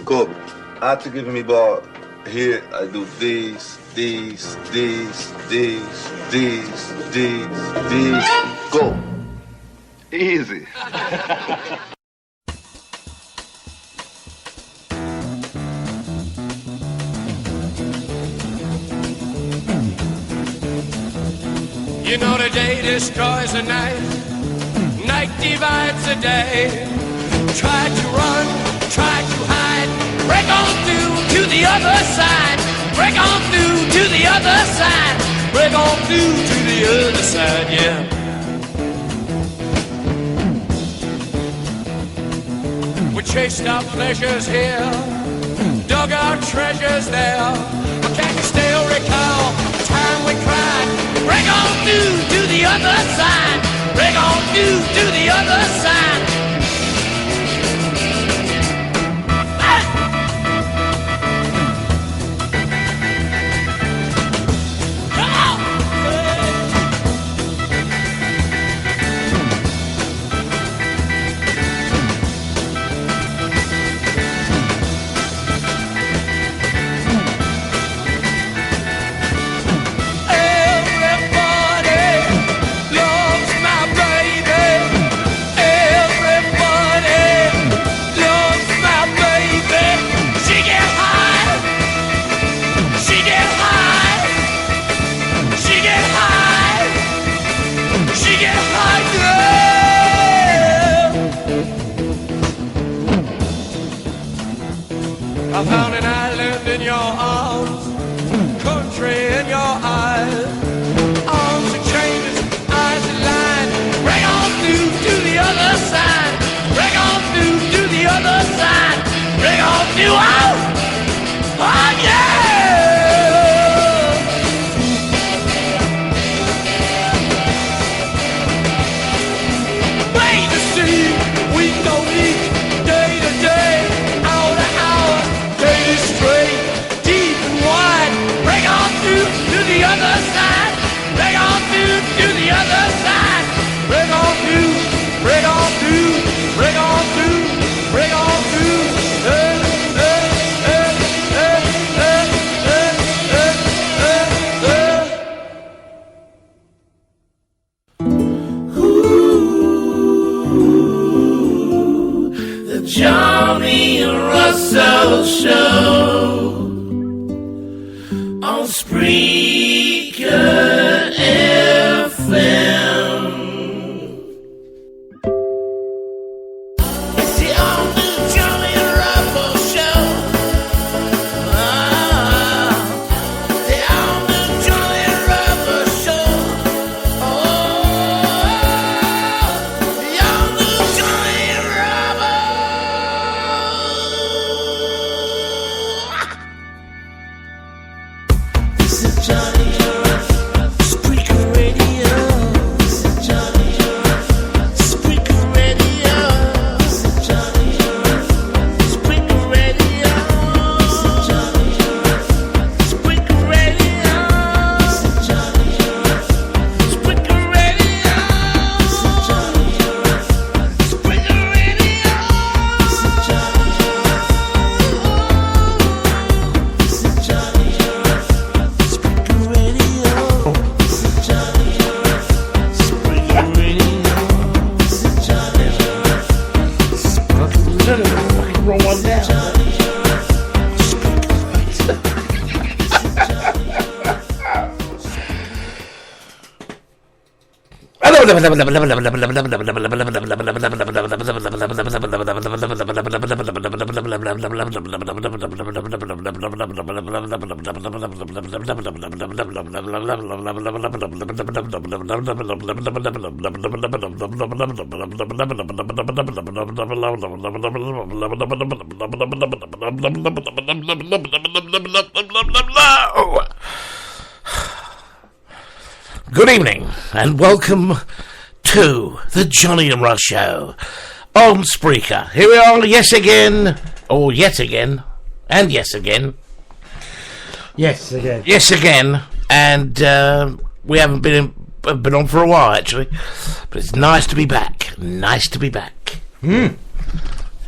Kobe, after giving me ball, here I do these. Go. Easy. You know the day destroys the night, night divides the day. Try to run, try to hide, break on through to the other side. Break on through to the other side. Break on through to the other side, yeah. We chased our pleasures here, dug our treasures there. But can you still recall the time we cried? Break on through to the other side. Break on through to the other side. I found an island in your arms, country in your eyes. Arms and changes, eyes and lines. Break on through to the other side. Break on through to the other side. Break on through, oh yeah! Wait to see, week to week, day to day, hour to hour. Straight, deep and wide. Break on through to the other side. Break on through to the other side. Break on through, break on through, break on through, break on through. The Johnny Russell Show on Spreaker FM. It's the all-new Johnny Russell Show. The all-new Johnny Russell Show. The all-new Johnny Russell. This is Johnny Spreaker Radio. This is Johnny Spreaker Radio. This is Johnny Spreaker Radio. This is Johnny Spreaker Radio. This is Johnny Spreaker Radio. This is Johnny Spreaker Radio. This is Johnny This is Johnny Spreaker Radio. This is Johnny Spreaker Radio. This is Johnny Roll one down. Good evening, and welcome to the Johnny and Russ Show on Spreaker. Here we are, yes again, or yet again, and yes again. Yes, again. Yes again, and we haven't been on for a while, actually. But it's nice to be back. Nice to be back. Is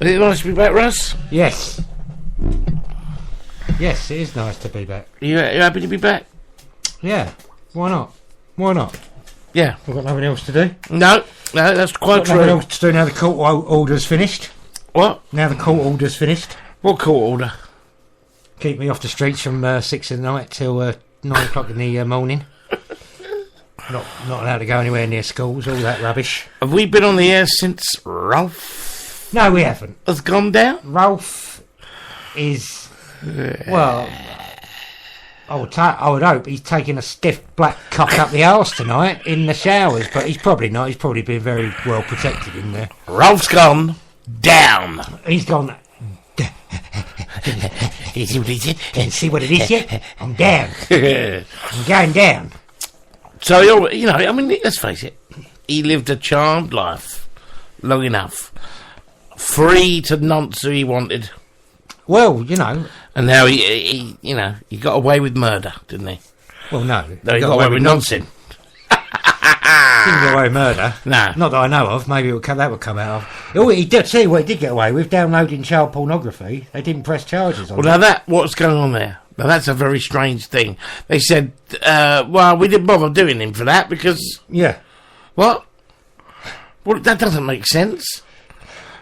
it nice to be back, Russ? Yes. Yes, it is nice to be back. You happy to be back? Yeah, why not? Why not? Yeah. We've got nothing else to do. No, that's quite Got nothing true. else to do now the court order's finished. What? Now the court order's finished. What court order? Keep me off the streets from 6 in the night till 9 o'clock in the morning. Not allowed to go anywhere near schools, all that rubbish. Have we been on the air since Ralph No, we haven't. has gone down? Ralph is, well, I would hope he's taking a stiff black cock up the arse tonight in the showers, but he's probably not. He's probably been very well protected in there. Ralph's gone down. He's gone, Is what he said? can see what it is yet? I'm down. I'm going down. So, you know, I mean, let's face it. He lived a charmed life long enough. Free to nonce who he wanted. Well, you know, And now he you know, he got away with murder, didn't he? well, no. No, he got away with noncing. Didn't get away with murder. No. Not that I know of. Maybe that would come out of. Oh, he did see what he did get away with, downloading child pornography. They didn't press charges on Well, him. now what's going on there? Now that's a very strange thing. They said, well, we didn't bother doing him for that because... Yeah. What? Well, that doesn't make sense.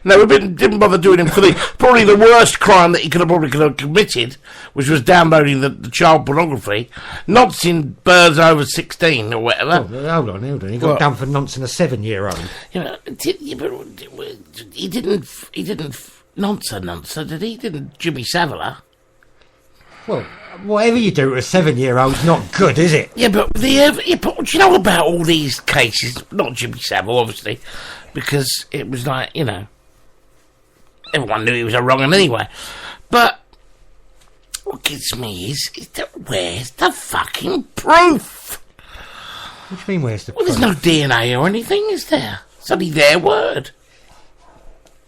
No, we didn't bother doing him for probably the worst crime that he could have committed, which was downloading the child pornography, noncing birds over 16 or whatever. Oh, hold on. He got What? done for nonsense a 7-year-old. You know, he didn't nonce, did he? Didn't Jimmy Savile? Well, whatever you do to a 7-year-old's not good, is it? Yeah, but what do you know about all these cases? Not Jimmy Savile, obviously, because it was like, you know, everyone knew he was a wrong one anyway. But what gets me is that where's the fucking proof? What do you mean, where's the Well, there's proof? no DNA or anything, is there? It's only their word.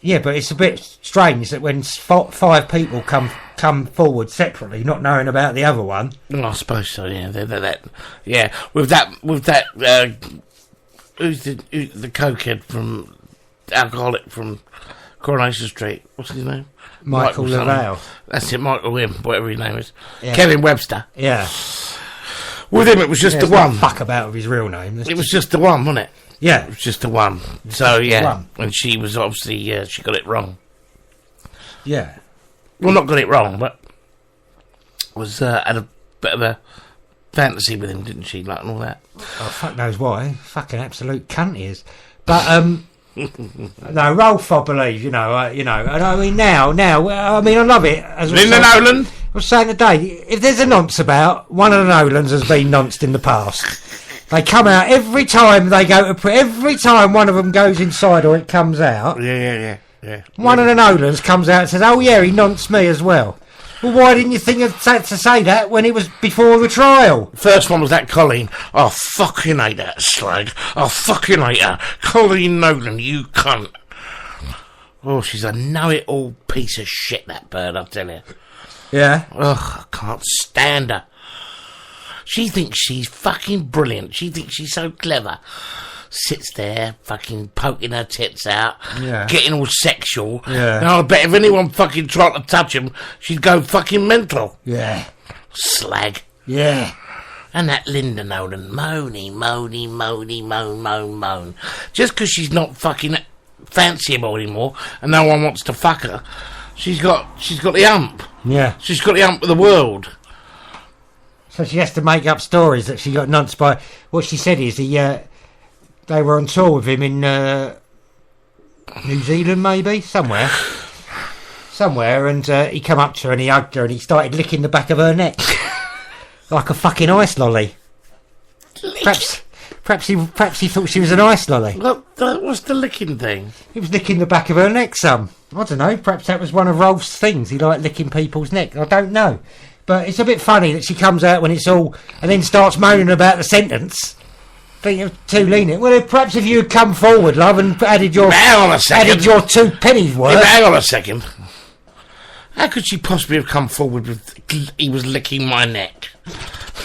Yeah, but it's a bit strange that when 5 people come forward separately, not knowing about the other one. Well, I suppose so. Yeah, yeah. With that. Who's the cokehead from alcoholic from Coronation Street? What's his name? Michael something. Lavelle. That's it, Michael Wim, whatever his name is. Yeah. Kevin Webster. Yeah. With him, it was just Yeah, the it's not one. fuck about with his real name. It was just the one, wasn't it? Yeah. It was just the one. So yeah, one. and she was obviously she got it wrong. Yeah. Well, not got it wrong, but was had a bit of a fantasy with him, didn't she? Like and all that. Oh, fuck knows why. Fucking absolute cunt he is. But, no, Rolf, I believe, you know, and I mean, now, I mean, I love it. As I was Linda saying- Nolan. I was saying today, if there's a nonce about, one of the Nolans has been nonced in the past. They come out every time they go to every time one of them goes inside or it comes out, Yeah. one of the Nolans comes out and says, oh yeah, he nonced me as well. Well, why didn't you think of to say that when it was before the trial? First one was that Colleen. I fucking hate that slag. I fucking hate her. Colleen Nolan, you cunt. Oh, she's a know-it-all piece of shit, that bird, I tell you. Yeah. Ugh, I can't stand her. She thinks she's fucking brilliant. She thinks she's so clever. Sits there, fucking poking her tits out, Yeah. getting all sexual. Yeah. And I bet if anyone fucking tried to touch him, she'd go fucking mental. Yeah. Slag. Yeah. And that Linda Nolan, moany, moan. Just because she's not fucking fanciable anymore, and no one wants to fuck her, she's got the hump. Yeah. She's got the hump of the world. So she has to make up stories that she got nonced by. What she said is they were on tour with him in New Zealand, maybe somewhere, and he come up to her and he hugged her and he started licking the back of her neck like a fucking ice lolly. Perhaps he thought she was an ice lolly. What's the licking thing? He was licking the back of her neck some. I don't know. Perhaps that was one of Rolf's things. He liked licking people's neck. I don't know. But it's a bit funny that she comes out when it's all... and then starts moaning about the sentence. Think you're too lenient. Well, perhaps if you had come forward, love, and added your... Hang on a second. Added your 2 pennies worth... Yeah, hang on a second. How could she possibly have come forward with... he was licking my neck?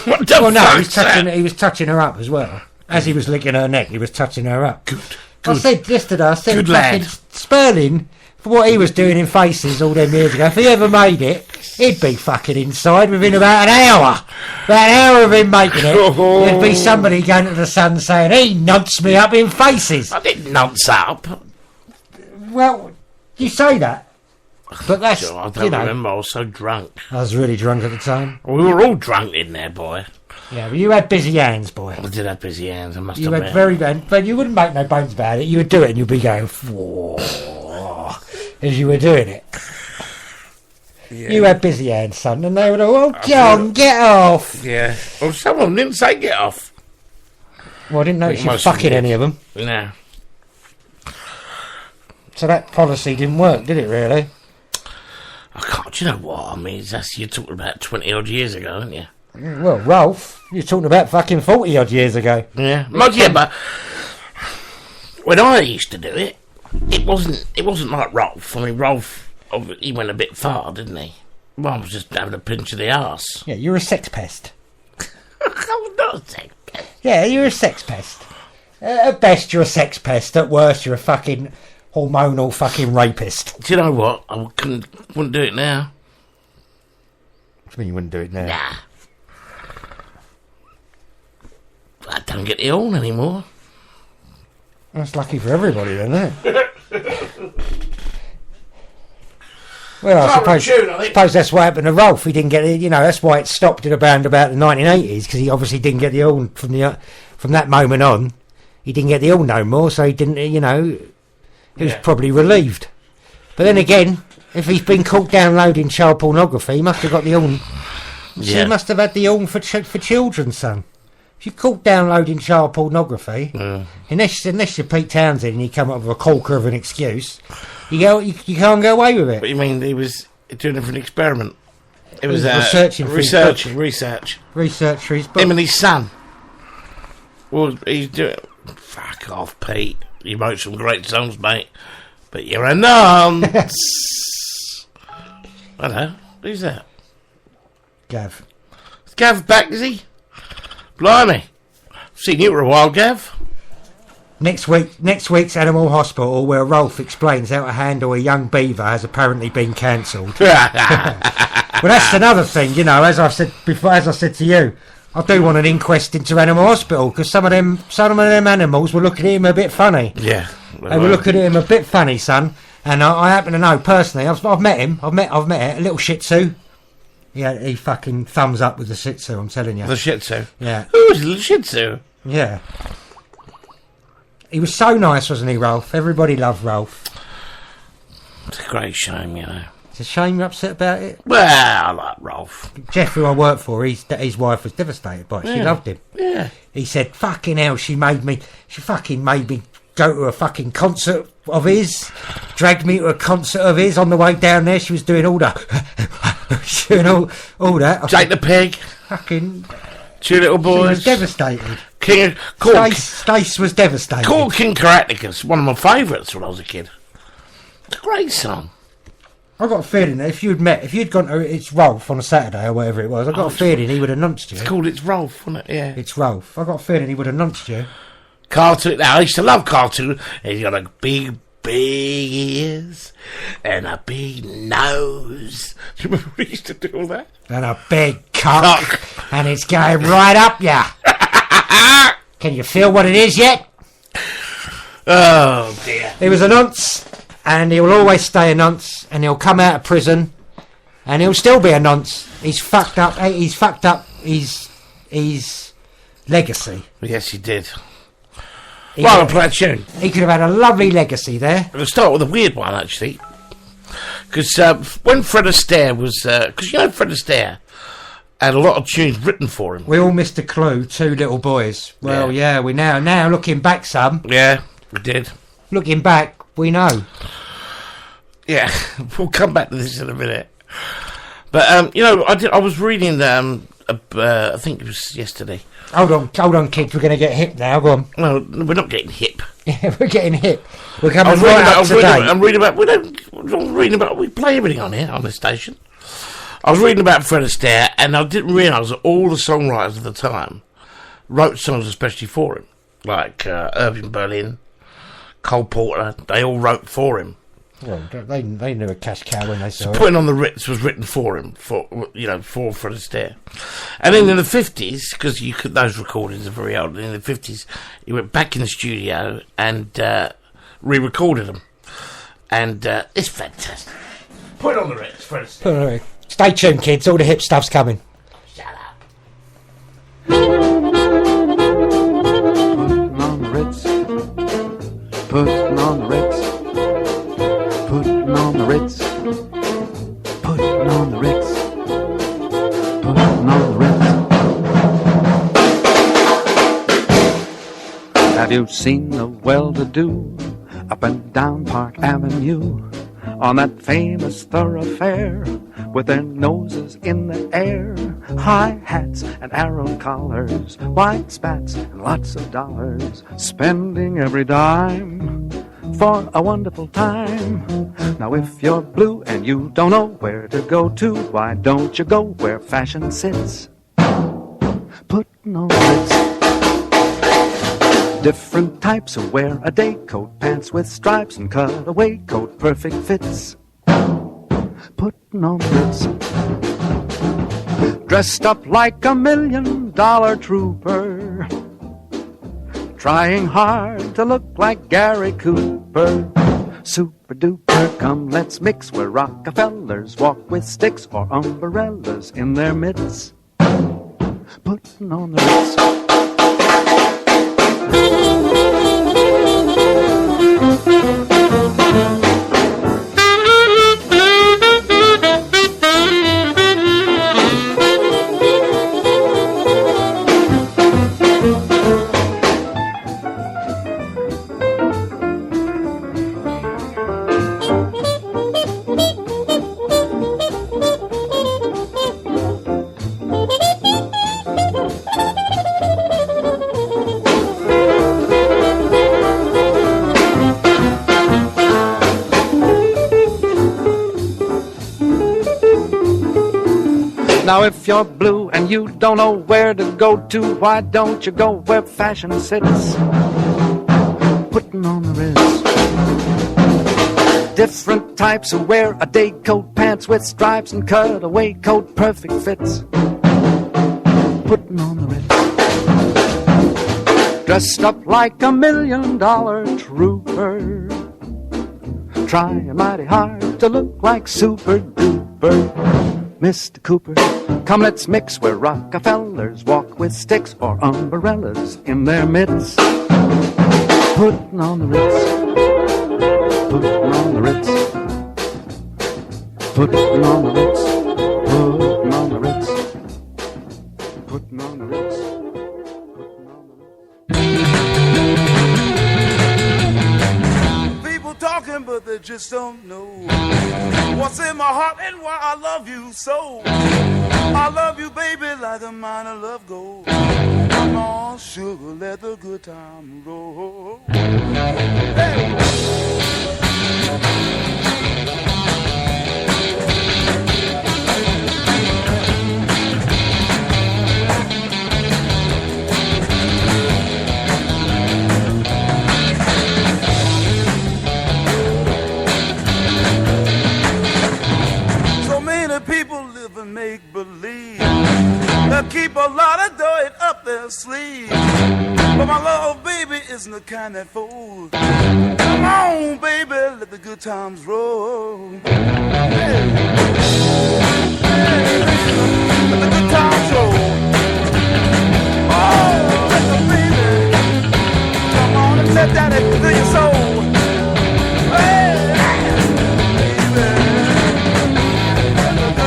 What the Well, no, fuck's that? he was touching her up as well. As he was licking her neck, he was touching her up. Good. I said yesterday, Good fucking lad. Sperling what he was doing in Faces all them years ago, if he ever made it, he'd be fucking inside within about an hour. About an hour of him making it, there'd be somebody going to the Sun saying, he nonce me up in Faces. I didn't nonce up. Well, you say that, but that's, I don't remember, I was so drunk. I was really drunk at the time. We were all drunk in there, boy. Yeah, but you had busy hands, boy. I did have busy hands, I must You admit. had very bad, but you wouldn't make no bones about it. You would do it and you'd be going, whoa, as you were doing it. Yeah. You had busy hands, son, and they would go, oh, John, get off. Yeah. Well, some of them didn't say get off. Well, I didn't notice you most of them fucking did. any of them. No. So that policy didn't work, did it, really? I can't, do you know what? I mean, you're talking about 20 odd years ago, aren't you? Well, Ralph, you're talking about fucking 40 odd years ago. Yeah. Yeah, but when I used to do it, it wasn't like Rolf. I mean, Rolf, he went a bit far, didn't he? Well, I was just having a pinch of the arse. Yeah, you're a sex pest. I'm not a sex pest. Yeah, you're a sex pest. At best, you're a sex pest. At worst, you're a fucking hormonal fucking rapist. Do you know what? I wouldn't do it now. What do you mean you wouldn't do it now? Nah. I don't get the horn anymore. That's lucky for everybody, then, isn't it? Well, I suppose that's what happened to Rolf. He didn't get it. You know, that's why it stopped at around about the 1980s, because he obviously didn't get the horn from that moment on. He didn't get the horn no more, so he didn't. You know, he was probably relieved. But then again, if he's been caught downloading child pornography, he must have got the horn. So he must have had the horn for children, son. If you're caught downloading child pornography, unless you're Pete Townsend and you come up with a corker of an excuse, you can't go away with it. What you mean? He was doing it for an experiment. It was researching for his book. research for his book. him and his son. Well, he's doing. Fuck off, Pete. You wrote some great songs, mate, but you're a nonce. I don't know. Who's that? Gav. Is Gav back? Is he? Blimey. Seen you for a while, Gav. Next week's Animal Hospital, where Rolf explains how to handle a young beaver, has apparently been cancelled. Well, that's another thing, you know. As I said before, as I said to you, I do want an inquest into Animal Hospital, because some of them animals were looking at him a bit funny. Yeah, They were looking at him a bit funny, son. And I happen to know personally. I've met him. I've met a little Shih Tzu. Yeah, he fucking thumbs up with the Shih Tzu. I'm telling you. The Shih Tzu. Yeah. Who was the Shih Tzu? Yeah. He was so nice, wasn't he, Ralph? Everybody loved Ralph. It's a great shame, you know. It's a shame you're upset about it. Well, I like Rolf. Jeff, who I work for, his wife was devastated by it. She loved him. Yeah. He said, fucking hell, she fucking made me go to a fucking concert of his, dragged me to a concert of his. On the way down there, she was doing all that. Doing all that. Jake the Pig. Fucking... Two little She boys. was devastated. Stace was devastated. Called King Karaticus, one of my favourites when I was a kid. It's a great song. I got a feeling that if you'd gone to It's Rolf on a Saturday or whatever it was, I got a feeling he would have nunced you. It's called It's Rolf, wasn't it? Yeah. It's Rolf. I got a feeling he would have nunced you. Cartoon. Now, I used to love cartoon. He's got a big ears and a big nose. Do you remember we used to do all that? And a big cock. And it's going right up ya. Can you feel what it is yet? Oh, dear. He was a nonce, and he'll always stay a nonce, and he'll come out of prison, and he'll still be a nonce. He's fucked up his legacy. Yes, he did. Well, I'll play a tune. He could have had a lovely legacy there. We'll start with a weird one, actually. Because when Fred Astaire was... Because you know Fred Astaire had a lot of tunes written for him. We all missed a clue, two little boys. Well, yeah, we now looking back some. Yeah, we did. Looking back, we know. Yeah, we'll come back to this in a minute. But, you know, I was reading, I think it was yesterday. Hold on, kids, we're going to get hip now, go on. Well, we're not getting hip. Yeah, we're getting hip. We're coming right up to date. We play everything on here, on this station. I was reading about Fred Astaire, and I didn't realise that all the songwriters of the time wrote songs especially for him. Like Irving Berlin, Cole Porter, they all wrote for him. Well, they knew a cash cow when they saw it. Putting on the Ritz was written for him, for Fred Astaire. And then in the 50s, because those recordings are very old, in the 50s, he went back in the studio and re-recorded them. And it's fantastic. Put it on the Ritz, Fred Astaire. Stay tuned, kids. All the hip stuff's coming. Shut up. Putting on the Ritz. Putting on the Ritz. Putting on the Ritz. Putting on the Ritz. Putting on the Ritz. Have you seen the well-to-do up and down Park Avenue on that famous thoroughfare with their noses in the air, high hats and arrow collars, white spats and lots of dollars, spending every dime for a wonderful time? Now if you're blue and you don't know where to go to, why don't you go where fashion sits? Putting on Ritz. Different types who wear a day coat, pants with stripes and cutaway coat, perfect fits. Putting on Ritz. Dressed up like $1 million trooper, trying hard to look like Gary Cooper. Super duper, come let's mix where Rockefellers walk with sticks or umbrellas in their midst. Putting on the Ritz. Now if you're blue and you don't know where to go to, why don't you go where fashion sits? Putting on the Ritz. Different types who wear a day coat, pants with stripes and cutaway coat, perfect fits. Putting on the Ritz. Dressed up like $1 million trooper, trying mighty hard to look like super duper. Mr. Cooper, come let's mix where Rockefellers walk with sticks or umbrellas in their midst. Putting on the Ritz. Putting on the Ritz. Putting on the Ritz. Putting on the Ritz. Putting on the Ritz. Putting on the Ritz. People talking, but they just don't know what's in my heart and why I love you so. I love you, baby, like a mine of love gold. Come on, sugar, let the good time roll. Hey. People live and make believe, they'll keep a lot of dirt up their sleeve, but my love, baby, isn't the kind that folds. Come on, baby, let the good times roll. Hey. Hey, let the good times roll. Oh, let the baby come on and let that into your soul. Hey, baby.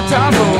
Time roll.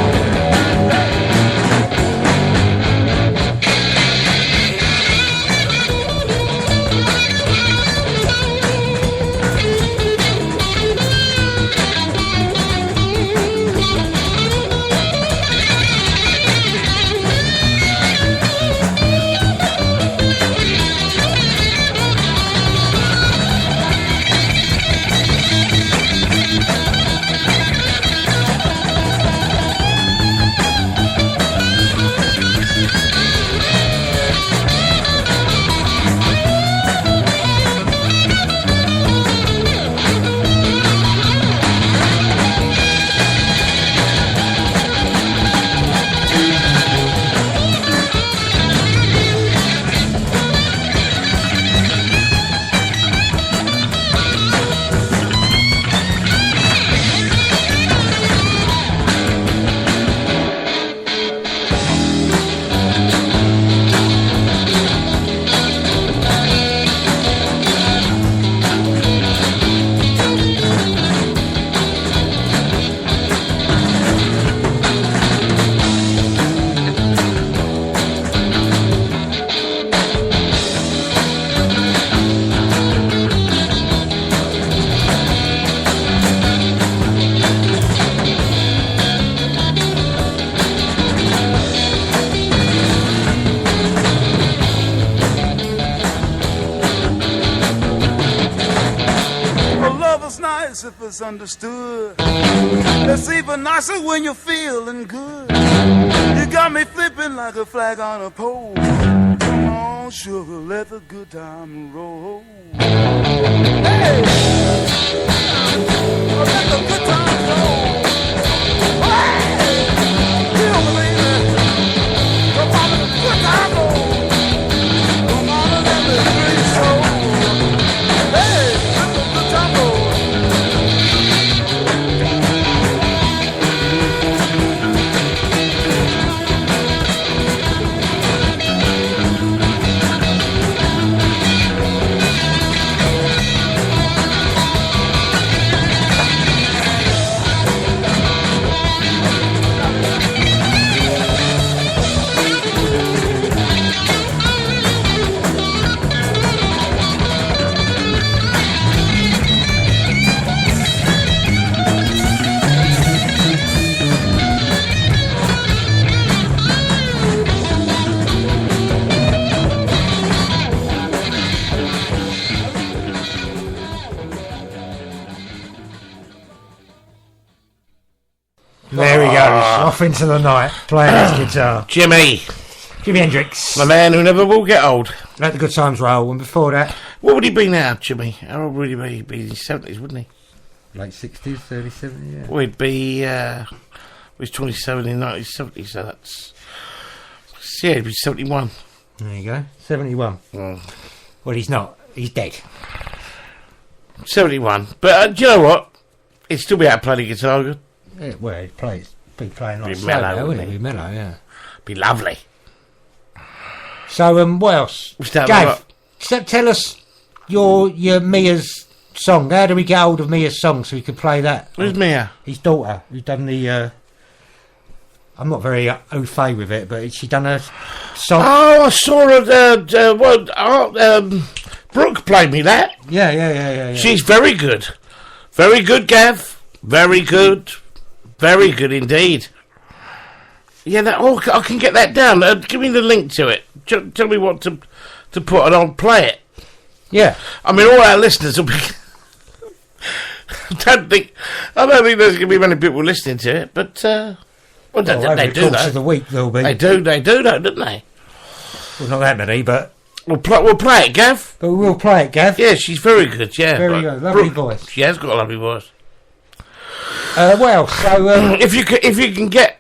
it's understood. It's even nicer when you're feeling good. You got me flipping like a flag on a pole. Come on, sugar, let the good time roll. Hey! Let the good time roll. Hey! Feel me, baby. Come on, let the good time roll. Come on, let me hear your soul. Hey! Let the good time roll. There he goes, off into the night, playing his guitar. Jimmy, Jimi Hendrix. the man who never will get old. Let the good times roll, and before that, What would he be now, Jimmy? How old would he be? He'd be in his 70s, wouldn't he? late 60s, 37, yeah. Well, he'd be, he's 27 in 1970, so that's, yeah, he'd be 71. There you go, 71. Mm. Well, he's not, he's dead. 71. But do you know what? He'd still be able to play the guitar good. Yeah, well, he'd be playing like Be slow mellow, now, wouldn't wouldn't he? Be mellow, yeah. Be lovely. So, what else? What's that Gav, about? tell us your Mia's song. How do we get hold of Mia's song so we can play that? Who's Mia? His daughter, who's done the... I'm not very au fait with it, but she done a song. Oh, I saw her, Brooke played me that. Yeah. She's very good. Very good, Gav. Very good. Very good indeed. Yeah, I can get that down. Give me the link to it. Tell me what to put and I'll play it. Yeah. I mean, all our listeners will be... I don't think there's going to be many people listening to it, but... Well, Over they the do, course though. of the week, there'll be. They do, though, don't they? Well, not that many, but... We'll play it, Gav. But we'll play it, Gav. Yeah, she's very good, yeah. Very good. Lovely voice. She has got a lovely voice. Well, so... If you can get...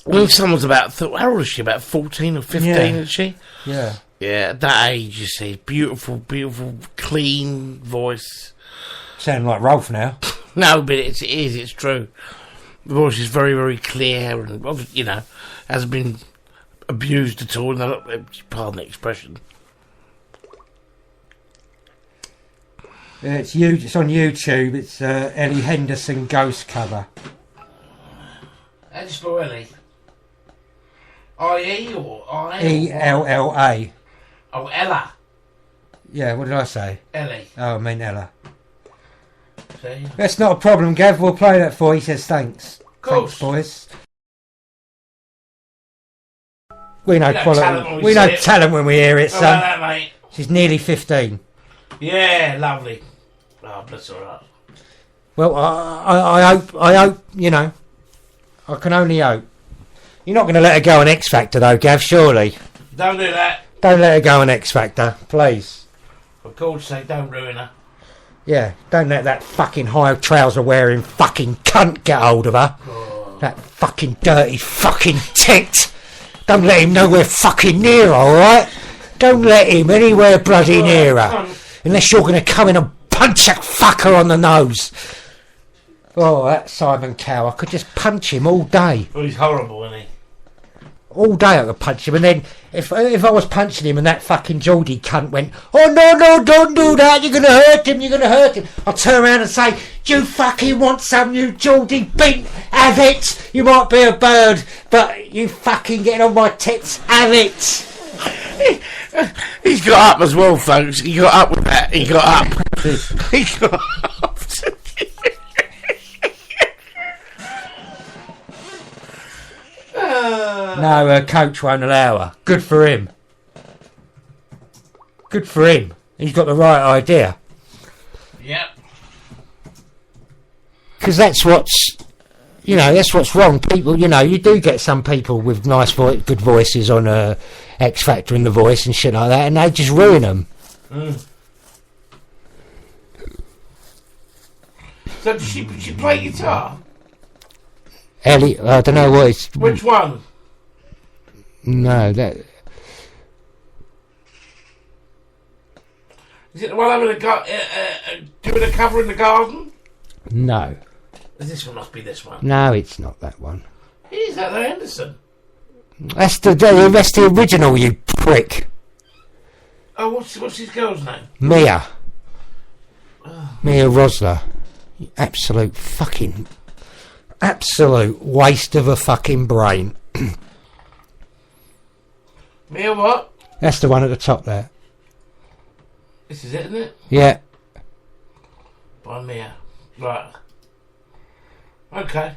When someone's about... How old is she? About 14 or 15, Yeah. is she? yeah. Yeah, at that age, you see. Beautiful, clean voice. Sounding like Rolf now. No, but it is, it's true. The voice is very, very clear and, hasn't been abused at all. Pardon the expression. It's on YouTube. It's Ellie Henderson Ghost cover. How do you spell Ellie? I-E or I? E-L-L-A. Oh, Ella. Yeah, what did I say? Ellie. Oh, I mean Ella. See? That's not a problem, Gav. We'll play that for you. He says thanks. Course. Thanks, boys. We know know quality. talent when we We know see it. talent when we hear it, How about son. that, mate? She's nearly 15. Yeah, lovely. Oh, bless her heart. Well, I hope, I can only hope. You're not going to let her go on X Factor, though, Gav, surely? Don't do that. Don't let her go on X Factor, please. For God's sake, don't ruin her. Yeah, don't let that fucking high trouser wearing fucking cunt get hold of her. That fucking dirty fucking tit. Don't let him nowhere fucking near her, alright? Don't let him anywhere bloody near her. Unless you're going to come in and punch that fucker on the nose. Oh, that Simon Cow, I could just punch him all day. Well, he's horrible, isn't he? All day I could punch him, and then if I was punching him and that fucking Geordie cunt went, oh no, don't do that, you're going to hurt him, I'll turn around and say, do you fucking want some, you Geordie beat, have it, you might be a bird, but you fucking get on my tits, have it. He's got up as well, folks. He got up with that. He got up. He got up. No, coach won't allow her. Good for him. Good for him. He's got the right idea. Yep. because that's what's, you know, that's what's wrong. People, you know, you do get some people with nice good voices on X Factor and The Voice and shit like that, and they just ruin them. So does she play guitar? Ellie, I don't know what it's. Which one? No, that. Is it the one having doing a cover in the garden? No. This one must be this one. No, it's not that one. Is that the Henderson? That's the original, you prick. Oh, what's his girl's name? Mia. Mia Rosler. Absolute waste of a fucking brain. Mia what? That's the one at the top there. This is it, isn't it? Yeah. By Mia. Right. Okay.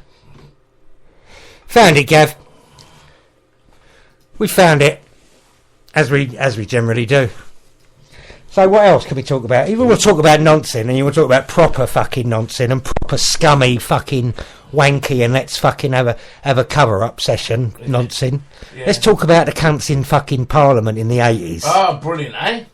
Found it, Gav. We found it. As we generally do. So what else can we talk about? You want to talk about nonsense, and you want to talk about proper fucking nonsense and proper scummy fucking wanky, and let's fucking have a cover-up session nonsense. Yeah. Let's talk about the cunts in fucking Parliament in the 80s. Oh, brilliant, eh?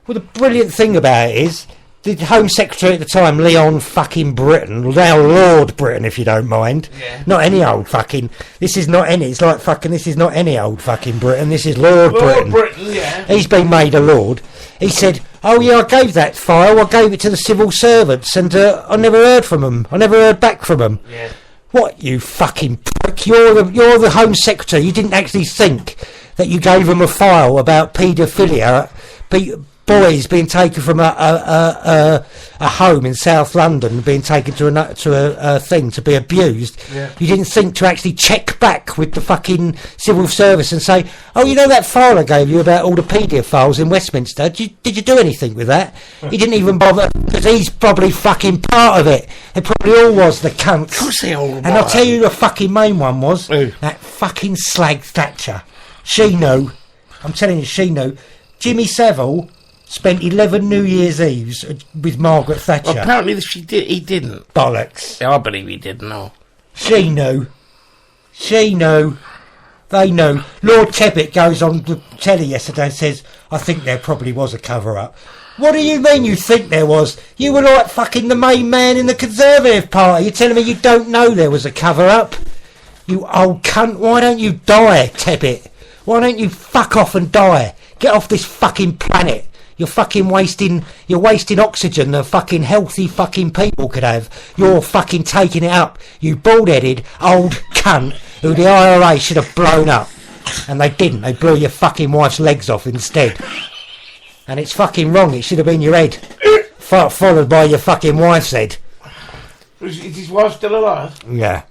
Well, the brilliant thing about it is the Home Secretary at the time, Leon fucking Britain, now Lord Britain, if you don't mind. Yeah. Not any old fucking. This is not any. It's like fucking. This is not any old fucking Britain. This is Lord Britain. Lord Britain, yeah. He's been made a lord. He said, "Oh yeah, I gave that file. I gave it to the civil servants, and I never heard from them. I never heard back from them." Yeah. What, you fucking prick? You're the Home Secretary. You didn't actually think that you gave them a file about paedophilia, boys being taken from a home in South London, being taken to a thing to be abused. Yeah. You didn't think to actually check back with the fucking civil service and say, "Oh, you know that file I gave you about all the paedophiles in Westminster? Did you do anything with that?" He didn't even bother, because he's probably fucking part of it. They probably all was, the cunts. Of course they all And I'll tell you who the fucking main one was. Who? That fucking slag Thatcher. She knew. I'm telling you, she knew. Jimmy Savile spent 11 New Year's Eves with Margaret Thatcher. Well, apparently he didn't. Bollocks. I believe he did, no. She knew. She knew. They knew. Lord Tebbit goes on the telly yesterday and says, "I think there probably was a cover-up." What do you mean you think there was? You were like fucking the main man in the Conservative Party. You're telling me you don't know there was a cover-up? You old cunt, why don't you die, Tebbit? Why don't you fuck off and die? Get off this fucking planet. You're fucking wasting oxygen that fucking healthy fucking people could have. You're fucking taking it up. You bald-headed old cunt who the IRA should have blown up. And they didn't. They blew your fucking wife's legs off instead. And it's fucking wrong. It should have been your head. Followed by your fucking wife's head. Is his wife still alive? Yeah.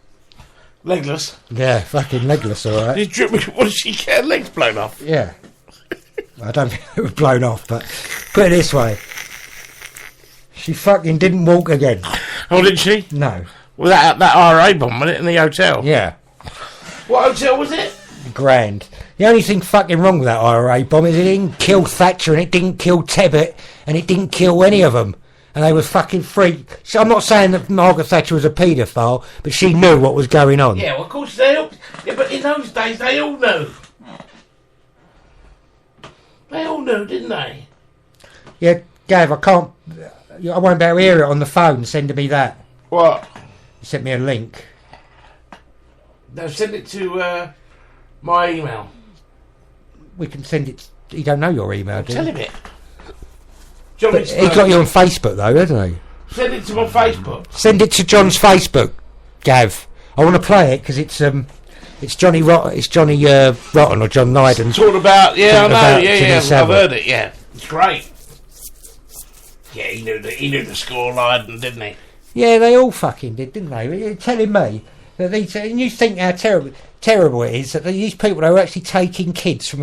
Legless? Yeah, fucking legless, alright. What did she get her legs blown off? Yeah. I don't think it was blown off, but put it this way. She fucking didn't walk again. Oh, did she? No. Well, that RA bomb, wasn't it, in the hotel? Yeah. What hotel was it? Grand. The only thing fucking wrong with that IRA bomb is it didn't kill Thatcher, and it didn't kill Tebbit, and it didn't kill any of them. And they were fucking free. So I'm not saying that Margaret Thatcher was a paedophile, but she knew what was going on. Yeah, well, of course they all... Yeah, but in those days, they all knew. They all knew, didn't they? Yeah, Gav, I won't be able to hear it on the phone sending me that. What? You sent me a link. No, send it to my email. We can send it... You don't know your email, do you? Tell him it. John, But he got you on Facebook, though, hasn't he? Send it to my Facebook. Send it to John's Facebook, Gav. I want to play it because it's Johnny Rotten. It's Johnny Rotten or John Lydon. Talking about, yeah, I know, about yeah, Jimmy I've Savile. heard it, yeah. It's great. Yeah, he knew the score line, didn't he? Yeah, they all fucking did, didn't they? You're telling me that these, and you think how terrible it is that these people are actually taking kids from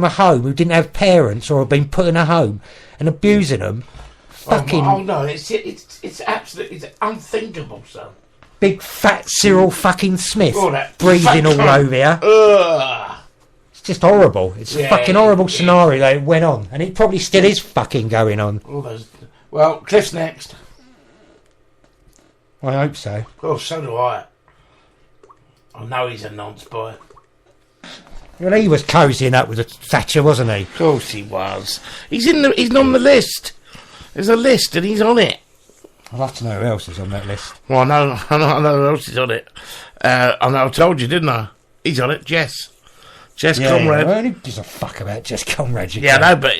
a home who didn't have parents or have been put in a home and abusing them. Fucking Oh no, it's absolutely, it's unthinkable, son. big fat Cyril fucking Smith Oh, that breathing fat all cunt. over you. Ugh. It's just horrible. It's a Yeah, fucking horrible yeah. scenario that went on, and it probably still is fucking going on. All those. Well, Cliff's next. I hope so. Oh, so do I. I know he's a nonce boy. Well, he was cozying up with Thatcher, wasn't he? Of course he was. He's on the list. There's a list and he's on it. I'd like to know who else is on that list. Well, I know who else is on it. I told you, didn't I? He's on it, Jess. Jess Conrad. Well, who gives a fuck about Jess Conrad? Yeah, I know, but...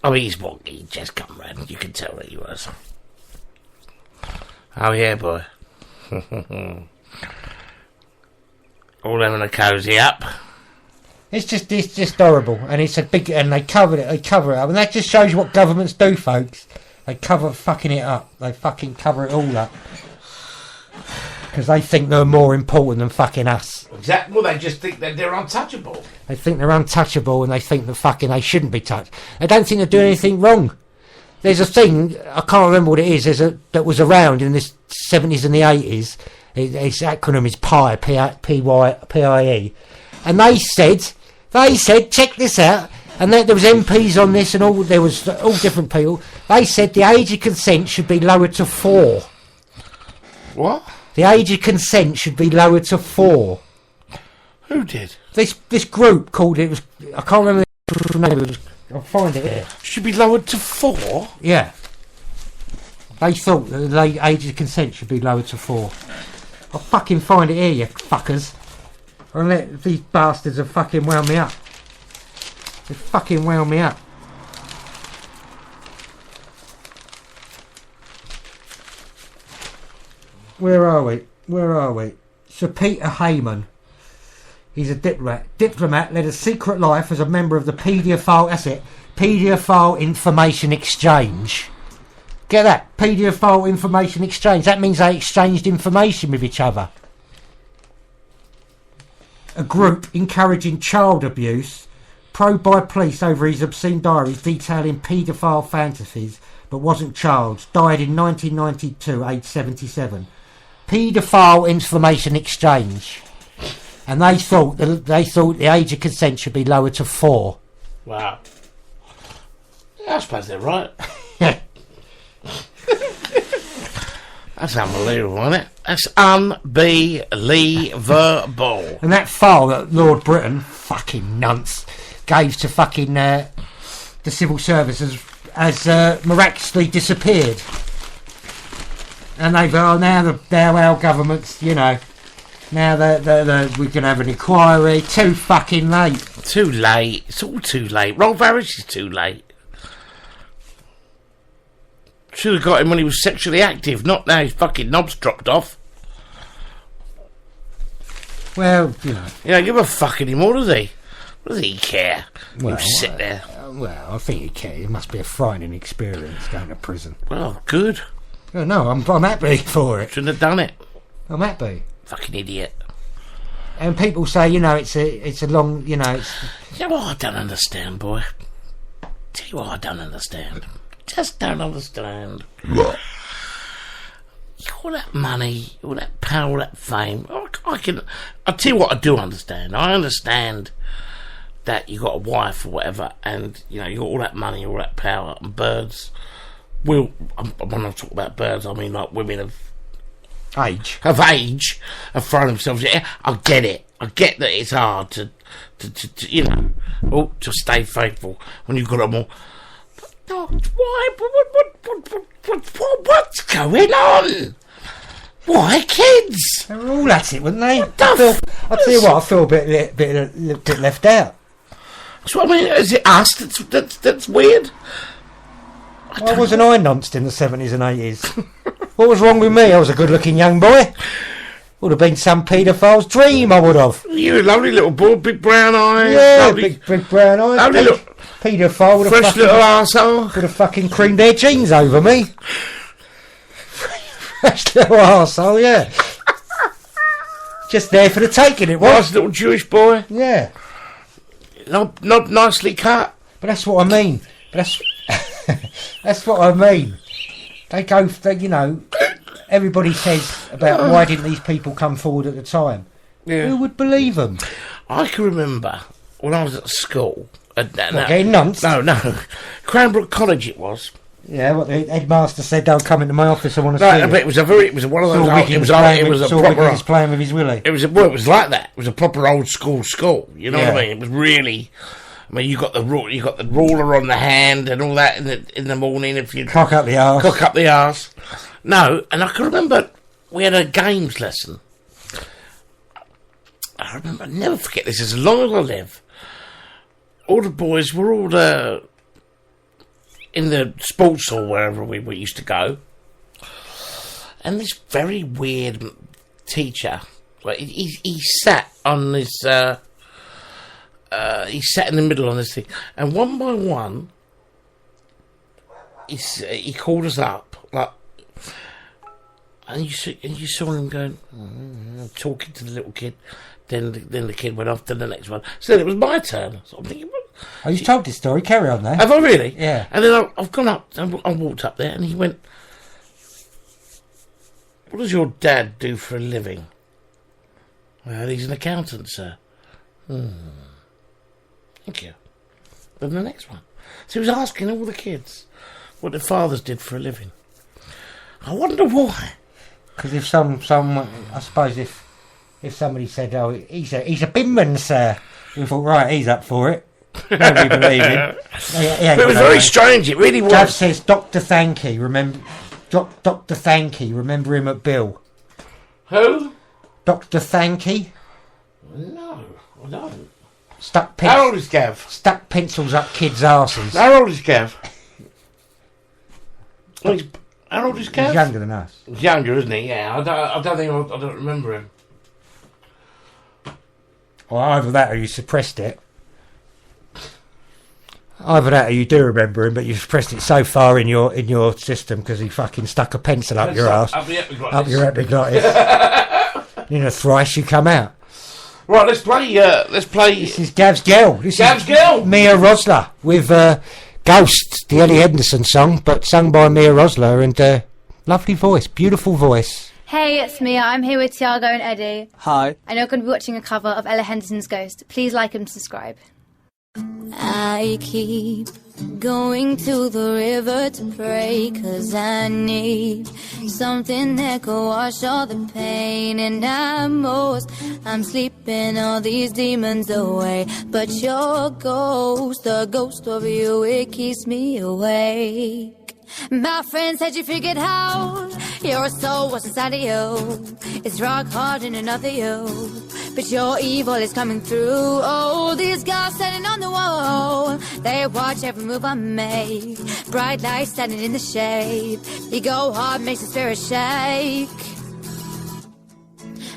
Oh, he's wonky, Jess Conrad. You can tell that he was. Oh, yeah, boy. All having a cosy up. It's just horrible, and it's a big, and they cover it up, and that just shows you what governments do, folks. They cover fucking it up. They fucking cover it all up because they think they're more important than fucking us. Exactly. Well, they just think that they're untouchable. They think they're untouchable, and they think that fucking they shouldn't be touched. They don't think they're doing anything wrong. There's a thing, I can't remember what it is. That was around in the 70s and the 80s. Its acronym is PIE, P-I-E, and they said, check this out, and there was MPs on this, and there was all different people. They said the age of consent should be lowered to 4. What? The age of consent should be lowered to 4. Who did? This group called it. I can't remember the name. I'll find it here. Should be lowered to 4? Yeah. They thought that the age of consent should be lowered to 4. I'll fucking find it here, you fuckers. I'll let these bastards have fucking wound me up. They fucking wound me up. Where are we? Sir Peter Heyman. He's a diplomat, led a secret life as a member of the Paedophile Information Exchange. Get that? Paedophile Information Exchange. That means they exchanged information with each other. A group encouraging child abuse, probed by police over his obscene diaries detailing paedophile fantasies, but wasn't charged. Died in 1992, aged 77. Paedophile Information Exchange. And they thought the age of consent should be lowered to 4. Wow. Yeah, I suppose they're right. That's unbelievable, isn't it? That's unbelievable. And that file that Lord Britain, fucking nunts, gave to fucking the civil service has miraculously disappeared. And they've now our government's, now we're going to have an inquiry. Too fucking late. Too late. It's all too late. Rolf Harris is too late. Should have got him when he was sexually active, not now his fucking knob's dropped off. Well, give a fuck anymore, does he? What does he care? Well, You sit there. Well, I think he can. It must be a frightening experience going to prison. Well, good. Oh, no, I'm happy for it. Shouldn't have done it. I'm happy. Fucking idiot. And people say, it's a long, it's... You know what I don't understand, boy? Tell you what I don't understand. Just don't understand. All that money, all that power, all that fame. I'll tell you what I do understand. I understand that you got a wife or whatever, and you got all that money, all that power, and birds. When I talk about birds, I mean like women of age have thrown themselves. Yeah, I get it. I get that it's hard to stay faithful when you've got them all. No, why? What's going on? Why, kids? They were all at it, weren't they? I'll tell you what, I feel a bit left out. That's what I mean. Is it us that's weird? Why wasn't I nonced in the 70s and 80s? What was wrong with me? I was a good-looking young boy. Would have been some paedophile's dream, I would have. You're a lovely little boy, big brown eyes. Yeah, lovely, big brown eyes. Lovely little paedophile with fresh little arsehole. Would have fucking creamed their jeans over me. Fresh little arsehole, yeah. Just there for the taking, it was. Nice little Jewish boy. Yeah. Not nicely cut. But that's what I mean. That's what I mean. They go, everybody says about why didn't these people come forward at the time? Yeah. Who would believe them? I can remember when I was at school. Getting nuns? No. Cranbrook College it was. Yeah, what the headmaster said, don't come into my office, I want to see No, you. but it was one of those. It was a Saw proper. Wiggins playing with his willy. It was like that. It was a proper old school. You know what I Yeah. mean? It was really. I mean, you got the ruler on the hand and all that in the morning. If you Cock up the arse. No, and I can remember we had a games lesson. I remember, I'll never forget this. As long as I live, all the boys were all in the sports hall wherever we used to go, and this very weird teacher. Well, he sat on this. He sat in the middle on this thing, and one by one, he called us up, like, and you saw him going, talking to the little kid. Then the kid went off to the next one. So then it was my turn. So I'm thinking, Oh, you told this story. Carry on there. have I really? Yeah. And then I've gone up. I walked up there, and he went, "What does your dad do for a living?" Well, he's an accountant, sir. Thank you. Then the next one. So he was asking all the kids what their fathers did for a living. I wonder why. Because if someone, I suppose if somebody said, "Oh, he's a binman, sir," we thought, right, he's up for it. Nobody believe him. But it was very strange. It really was. Dad says, "Dr. Thankey, remember Dr. Thankey? Remember him at Bill? Who? Dr. Thankey No, I don't. How old is Gav? stuck pencils up kids' arses. How old is Gav? How old is Gav? He's younger than us. He's younger, isn't he? Yeah, I don't remember him. Or either that, or you suppressed it. Either that, or you do remember him, but you suppressed it so far in your system because he fucking stuck a pencil up your ass, up your epiglottis. In a thrice you come out. Right, let's play. This is Gav's Girl. Gav's Girl. Mia Rosler with Ghost, the Ellie Henderson song, but sung by Mia Rosler, and lovely voice, beautiful voice. Hey, it's Mia. I'm here with Tiago and Eddie. Hi. And you're going to be watching a cover of Ella Henderson's Ghost. Please like and subscribe. I keep going to the river to pray, 'cause I need something that could wash all the pain. And I'm sleeping all these demons away, but your ghost, the ghost of you, it keeps me awake. My friend said you figured out your soul was inside of you. It's rock hard and another you, but your evil is coming through. Oh, these guys standing on the wall, they watch every move I make. Bright lights standing in the shade. You go hard, makes the spirit shake.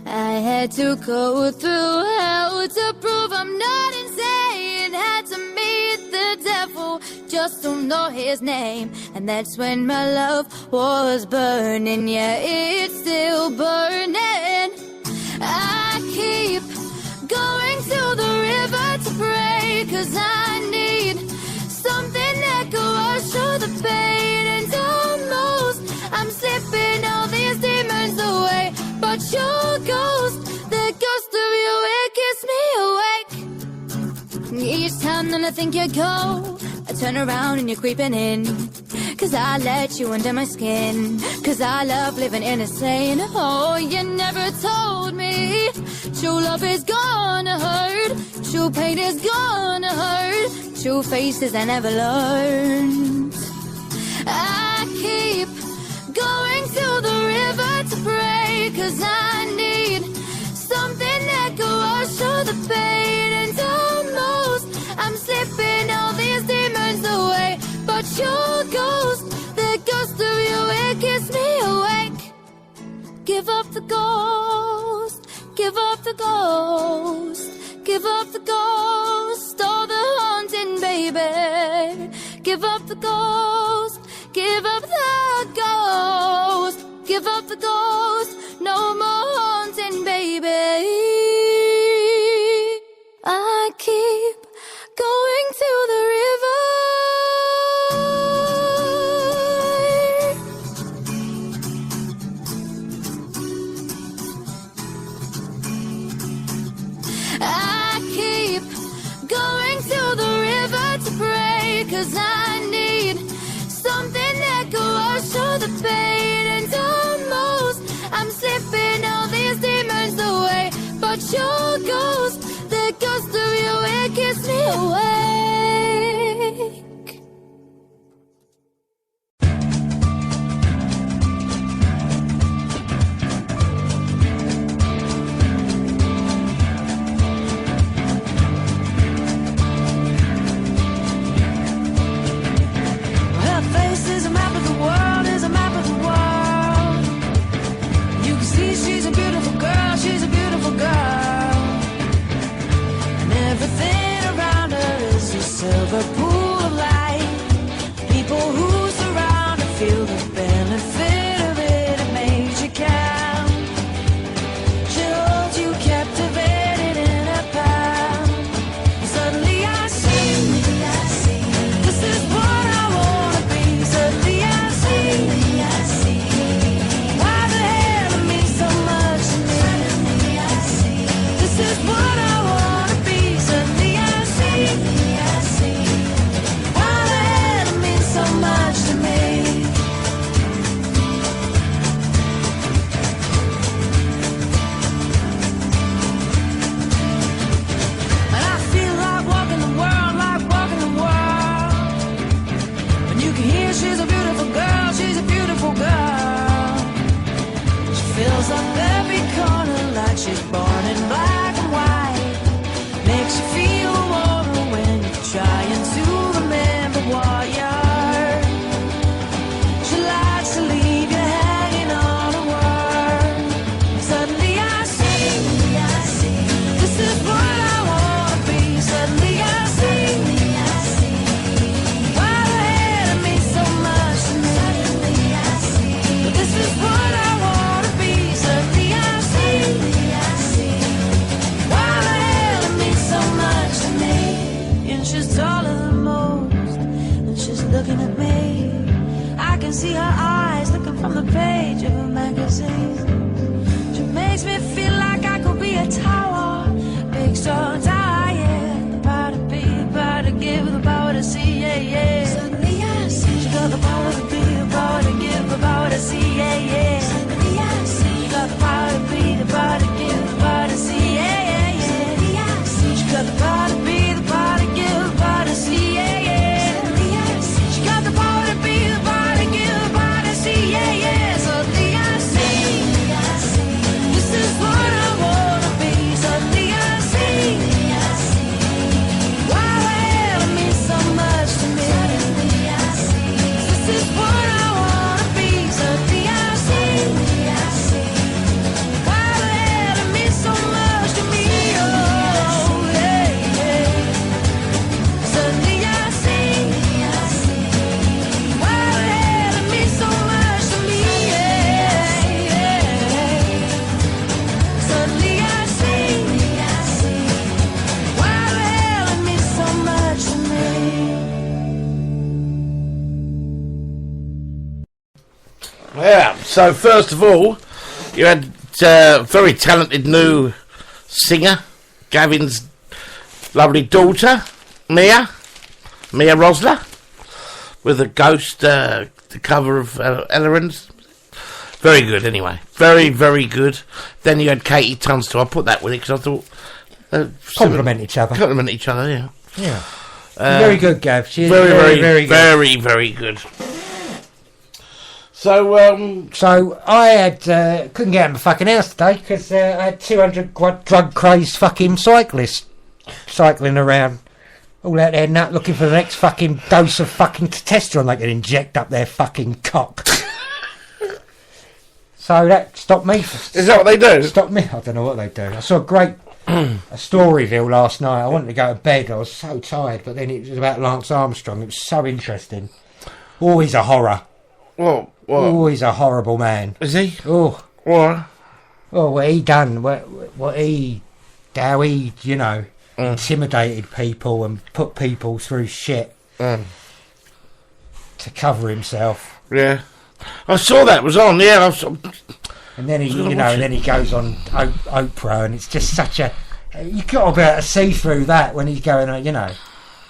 I had to go through hell to prove I'm not insane. Had to meet the devil just to know his name. And that's when my love was burning. Yeah, it's still burning. I keep going to the river to pray, 'cause I need something that could wash all the pain. And almost I'm slipping all these demons away, but your ghost, the ghost of you, it keeps me awake. Each time that I think you go, I turn around and you're creeping in, 'cause I let you under my skin, 'cause I love living innocent. Oh, you never told me true love is gonna hurt, true pain is gonna hurt, true faces I never learned. I keep going to the river to pray, 'cause I need something that could wash all the pain. And almost I'm slipping all these demons away, but your ghost, the ghost of you, it keeps me awake. Give up the ghost, give up the ghost, give up the ghost, all the haunting, baby. Give up the ghost, give up the ghost, give up the ghost, no more haunting, baby. I keep going to the river. I keep going to the river to pray, 'cause I need something that Fills up every corner like she's born in black and white. Makes you feel warmer when you're trying to remember what you're. She likes to leave you hanging on a word. Suddenly I see, this is what I wanna be. Suddenly I see, why the hell it means so much to me. But this is what I wanna be. Suddenly I see, why the hell it means so much to me. And she's taller than most, and she's looking at me. I can see her eyes looking from the page of a magazine. She makes me feel like I could be a tower, big strong tower, yeah. The power to be, the power to give, the power to see, yeah, yeah. Suddenly I see she got the power to be, the power to give, the power to see, yeah, yeah. Suddenly I see she got the power to be, the power to give, the power to see, yeah, yeah, yeah. Suddenly I see she got the power to be, the power to give, the power to see, yeah, yeah. Suddenly I see she got the power to be, the power to give, the power to see, yeah, yeah. Suddenly I see, this is what I wanna be. Suddenly I see, why the hell it means so much to me. This is what I wanna be. Suddenly I see, why the hell it means so much to me. Oh, yeah, yeah. Suddenly I see, why the hell it means so much to me. Yeah, yeah. Suddenly I see, why the hell it means so much to me. Yeah, so first of all, you had very talented new singer, Gavin's lovely daughter, Mia Rosler, with a ghost, the cover of Elleren's. Very good, anyway. Very, very good. Then you had Katie Tunstall. I put that with it because I thought... Compliment each other. Compliment each other, yeah. Yeah. Very good, Gav. She is Very, very, very good. very, very good. So, So I had couldn't get out of my fucking house today because I had 200 drug crazed fucking cyclists cycling around, all out there nut looking for the next fucking dose of fucking testosterone they can inject up their fucking cock. So that stopped me. is that what they do? Stopped me. I don't know what they do. I saw a great a Storyville last night. I wanted to go to bed. I was so tired, but then it was about Lance Armstrong. It was so interesting. Always a horror. What? Always a horrible man. Is he? Oh. What? Well, what he done, how he, you know, intimidated people and put people through shit to cover himself. Yeah. I saw that was on, yeah. And then he, you know, and then he goes on Oprah, and it's just such a... You got to be able to see through that when he's going, you know,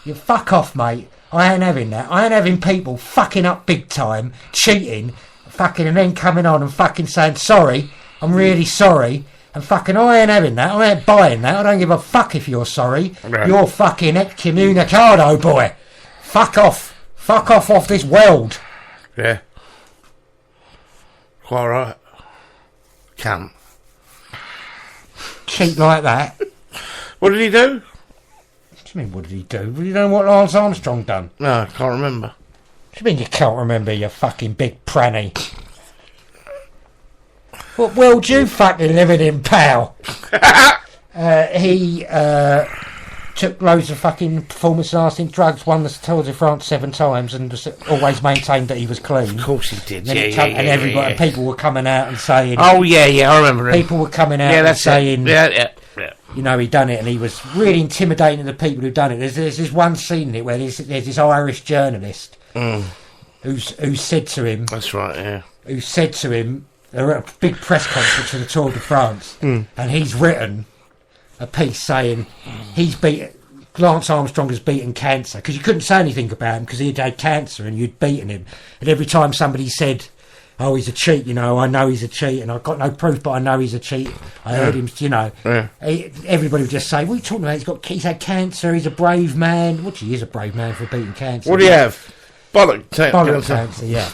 you fuck off, mate. I ain't having that. I ain't having people fucking up big time, cheating, fucking, and then coming on and fucking saying, sorry, I'm really sorry, and fucking, I ain't having that. I ain't buying that. I don't give a fuck if you're sorry. Right. You're fucking excommunicado, boy. Fuck off. Fuck off this world. Yeah. Quite right. Cunt. Cheat like that. What did he do? What do you mean, what did he do? You know what Lance Armstrong done? No, I can't remember. What do you mean you can't remember, you fucking big pranny? What world you fucking living in, pal? He took loads of fucking performance-enhancing drugs, won the Tour de France 7 times, and was always maintained that he was clean. Of course he did. Then Yeah, and everybody, people were coming out and saying. Oh yeah, I remember him. People were coming out Yeah, and that's saying. Yeah. You know, he done it, and he was really intimidating the people who done it. There's this one scene in it where there's this Irish journalist who said to him. That's right. Yeah. Who said to him, they were at a big press conference for the Tour de France, and he's written a piece saying Lance Armstrong has beaten cancer, because you couldn't say anything about him because he'd had cancer and you'd beaten him. And every time somebody said, oh, he's a cheat, you know, I know he's a cheat, and I've got no proof, but I know he's a cheat. I heard him, you know. Yeah. Everybody would just say, what are you talking about? He's had cancer, he's a brave man. Which he is a brave man for beating cancer. What do you have? Bollock cancer, yeah.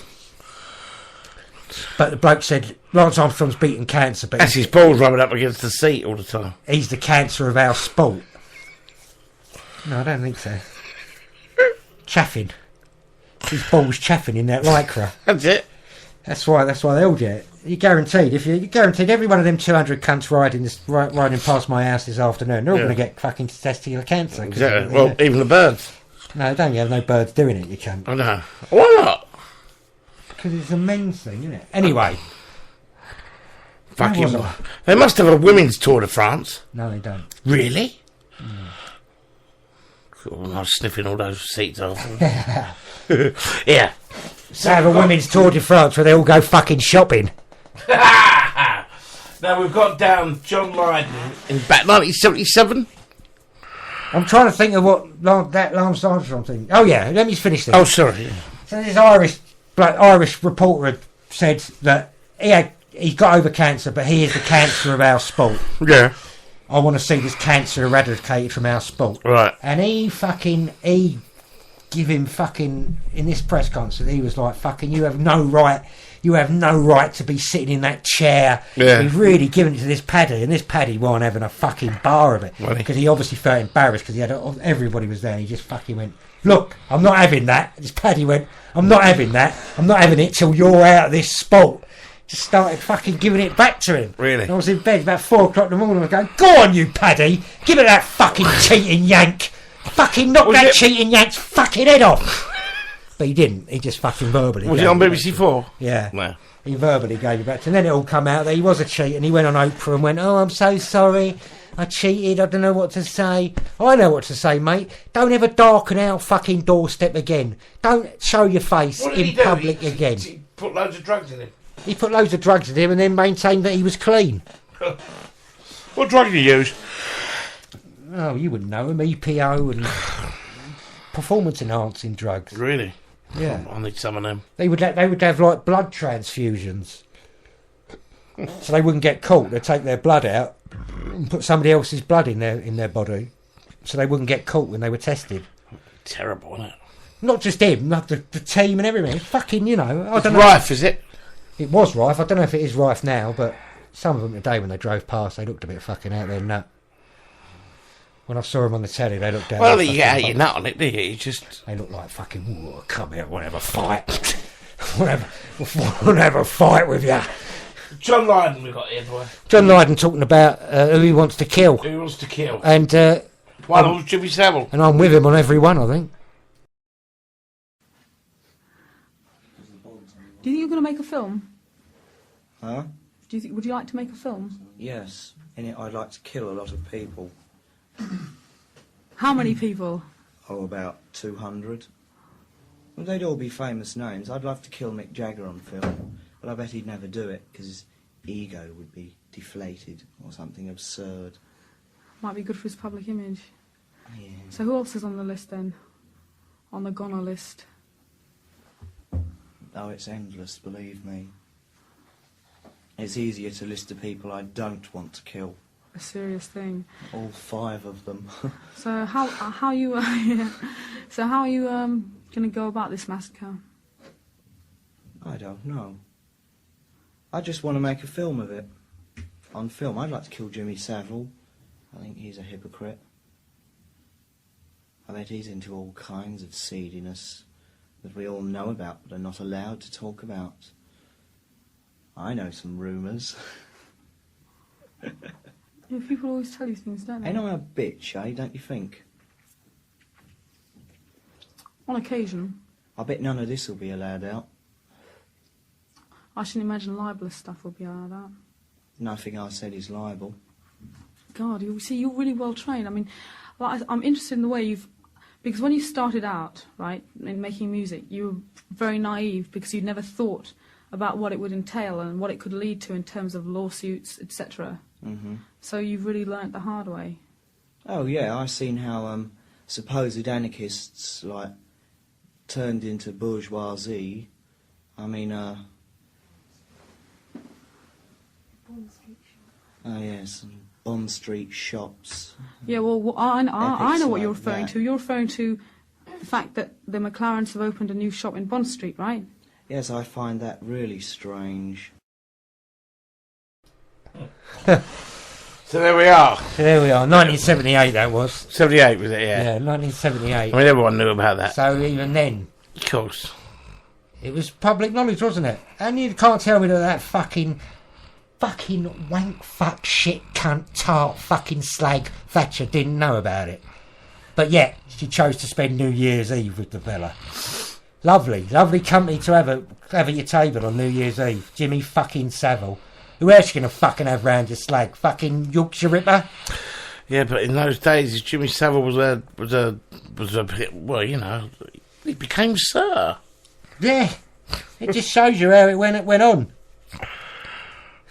But the bloke said Lance Armstrong's beaten cancer, but That's his balls rubbing up against the seat all the time. he's the cancer of our sport. No, I don't think so. Chaffing. His balls chaffing in that lycra. That's it. That's why they all do it. You're guaranteed. You're guaranteed every one of them 200 cunts riding past my house this afternoon, they're all going to get fucking testicular cancer. Exactly. Well, even the birds. No, don't you have no birds doing it, you cunt. I know. Why not? Because it's a men's thing, isn't it? Anyway. Fucking. They must have a women's Tour de France. No, they don't. Really? Oh, I was sniffing all those seats off. Yeah. So have a women's Tour de France where they all go fucking shopping. Now we've got down John Lydon in back 1977. I'm trying to think of what that Lance Armstrong thing. Oh yeah, let me finish this. Oh, sorry. So this Irish reporter had said that he got over cancer, but he is the cancer of our sport. Yeah. I want to see this cancer eradicated from our sport. Right. And he give him fucking, in this press conference, he was like, fucking, you have no right to be sitting in that chair. Yeah. He's really giving it to this paddy, and this paddy wasn't having a fucking bar of it. Because he obviously felt embarrassed, because everybody was there, and he just fucking went, look, I'm not having that. This paddy went, I'm not having that. I'm not having it till you're out of this sport. Just started fucking giving it back to him. Really? And I was in bed about 4 o'clock in the morning, I was going, go on you paddy, give it that fucking cheating yank. Fucking knock that cheating yank's fucking head off. But he didn't. He just fucking verbally. Was it on BBC 4? Yeah. No. He verbally gave it back to him. And then it all come out that he was a cheat, and he went on Oprah and went, oh, I'm so sorry. I cheated. I don't know what to say. I know what to say, mate. Don't ever darken our fucking doorstep again. Don't show your face in public again. He put loads of drugs in him. He put loads of drugs in him and then maintained that he was clean. What drug did he use? Oh, you wouldn't know him. EPO and performance enhancing drugs. Really? Yeah. I need some of them. They would have like blood transfusions, so they wouldn't get caught. They'd take their blood out and put somebody else's blood in their body, so they wouldn't get caught when they were tested. Terrible, isn't it? Not just him, not the team and everything. It's fucking, you know. It's rife, is it? It was rife. I don't know if it is rife now, but some of them today when they drove past, they looked a bit fucking out their nut. When I saw them on the telly, they looked down. Well, you get out your nut on it, do you? You just... They look like fucking, ooh, come here, we'll have a fight. we'll have a fight with you. John Lydon we got here, boy. John Lydon talking about who he wants to kill. Who he wants to kill. And one was Jimmy Savile. And I'm with him on every one, I think. Do you think you're going to make a film? Huh? Would you like to make a film? Yes. In it, I'd like to kill a lot of people. How many people? Oh, about 200. Well, they'd all be famous names. I'd love to kill Mick Jagger on film, but I bet he'd never do it, because his ego would be deflated or something absurd. Might be good for his public image. Yeah. So who else is on the list then? On the goner list? Oh, it's endless, believe me. It's easier to list the people I don't want to kill. A serious thing. All 5 of them. So how you so how are you going to go about this massacre? I don't know. I just want to make a film of it. On film, I'd like to kill Jimmy Savile. I think he's a hypocrite. I bet he's into all kinds of seediness that we all know about but are not allowed to talk about. I know some rumours. Yeah, people always tell you things, don't they? Ain't I a bitch, eh, don't you think? On occasion. I bet none of this will be allowed out. I shouldn't imagine libelous stuff will be allowed out. Nothing I said is liable. God, you see, you're really well trained. I mean, I'm interested in the way you've... Because when you started out, right, in making music, you were very naive because you'd never thought about what it would entail and what it could lead to in terms of lawsuits, etc. Mm-hmm. So you've really learnt the hard way. Oh, yeah, I've seen how supposed anarchists, like, turned into bourgeoisie. I mean, Oh, yes, and Bond Street shops. Yeah, well, I know what you're referring that. to. You're referring to the fact that the McLarens have opened a new shop in Bond Street, right? Yes, I find that really strange. So there we are. 1978 that was. 78 was it? Yeah. Yeah, 1978. I mean, everyone knew about that. So even then, Of course. it was public knowledge, wasn't it? And you can't tell me that fucking wank, fuck, shit, cunt, tart, fucking slag Thatcher didn't know about it. But yet, she chose to spend New Year's Eve with the fella. Lovely company to have at your table on New Year's Eve. Jimmy fucking Savile. Who else you gonna fucking have round your slag? Fucking Yorkshire Ripper? Yeah, but in those days, Jimmy Savile was a well, you know, he became Sir. Yeah. It just shows you how it went on.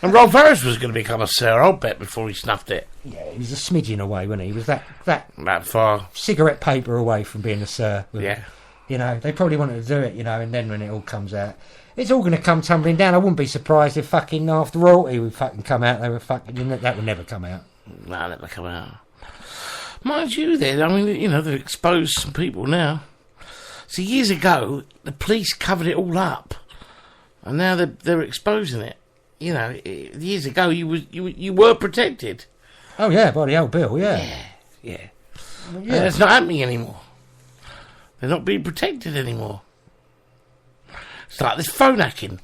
And Rolf Harris was going to become a Sir, I'll bet, before he snuffed it. Yeah, he was a smidgen away, wasn't he? He was that That far. cigarette paper away from being a Sir. Yeah. You know, they probably wanted to do it, you know, and then when it all comes out, it's all going to come tumbling down. I wouldn't be surprised if fucking after royalty would fucking come out. They were fucking, that would never come out. No, never come out. Mind you, then, I mean, you know, they've exposed some people now. So years ago, the police covered it all up, and now they're exposing it. You know, years ago, you were protected. Oh yeah, by the old bill, yeah. Yeah. And it's not happening anymore. They're not being protected anymore. It's like this phone hacking.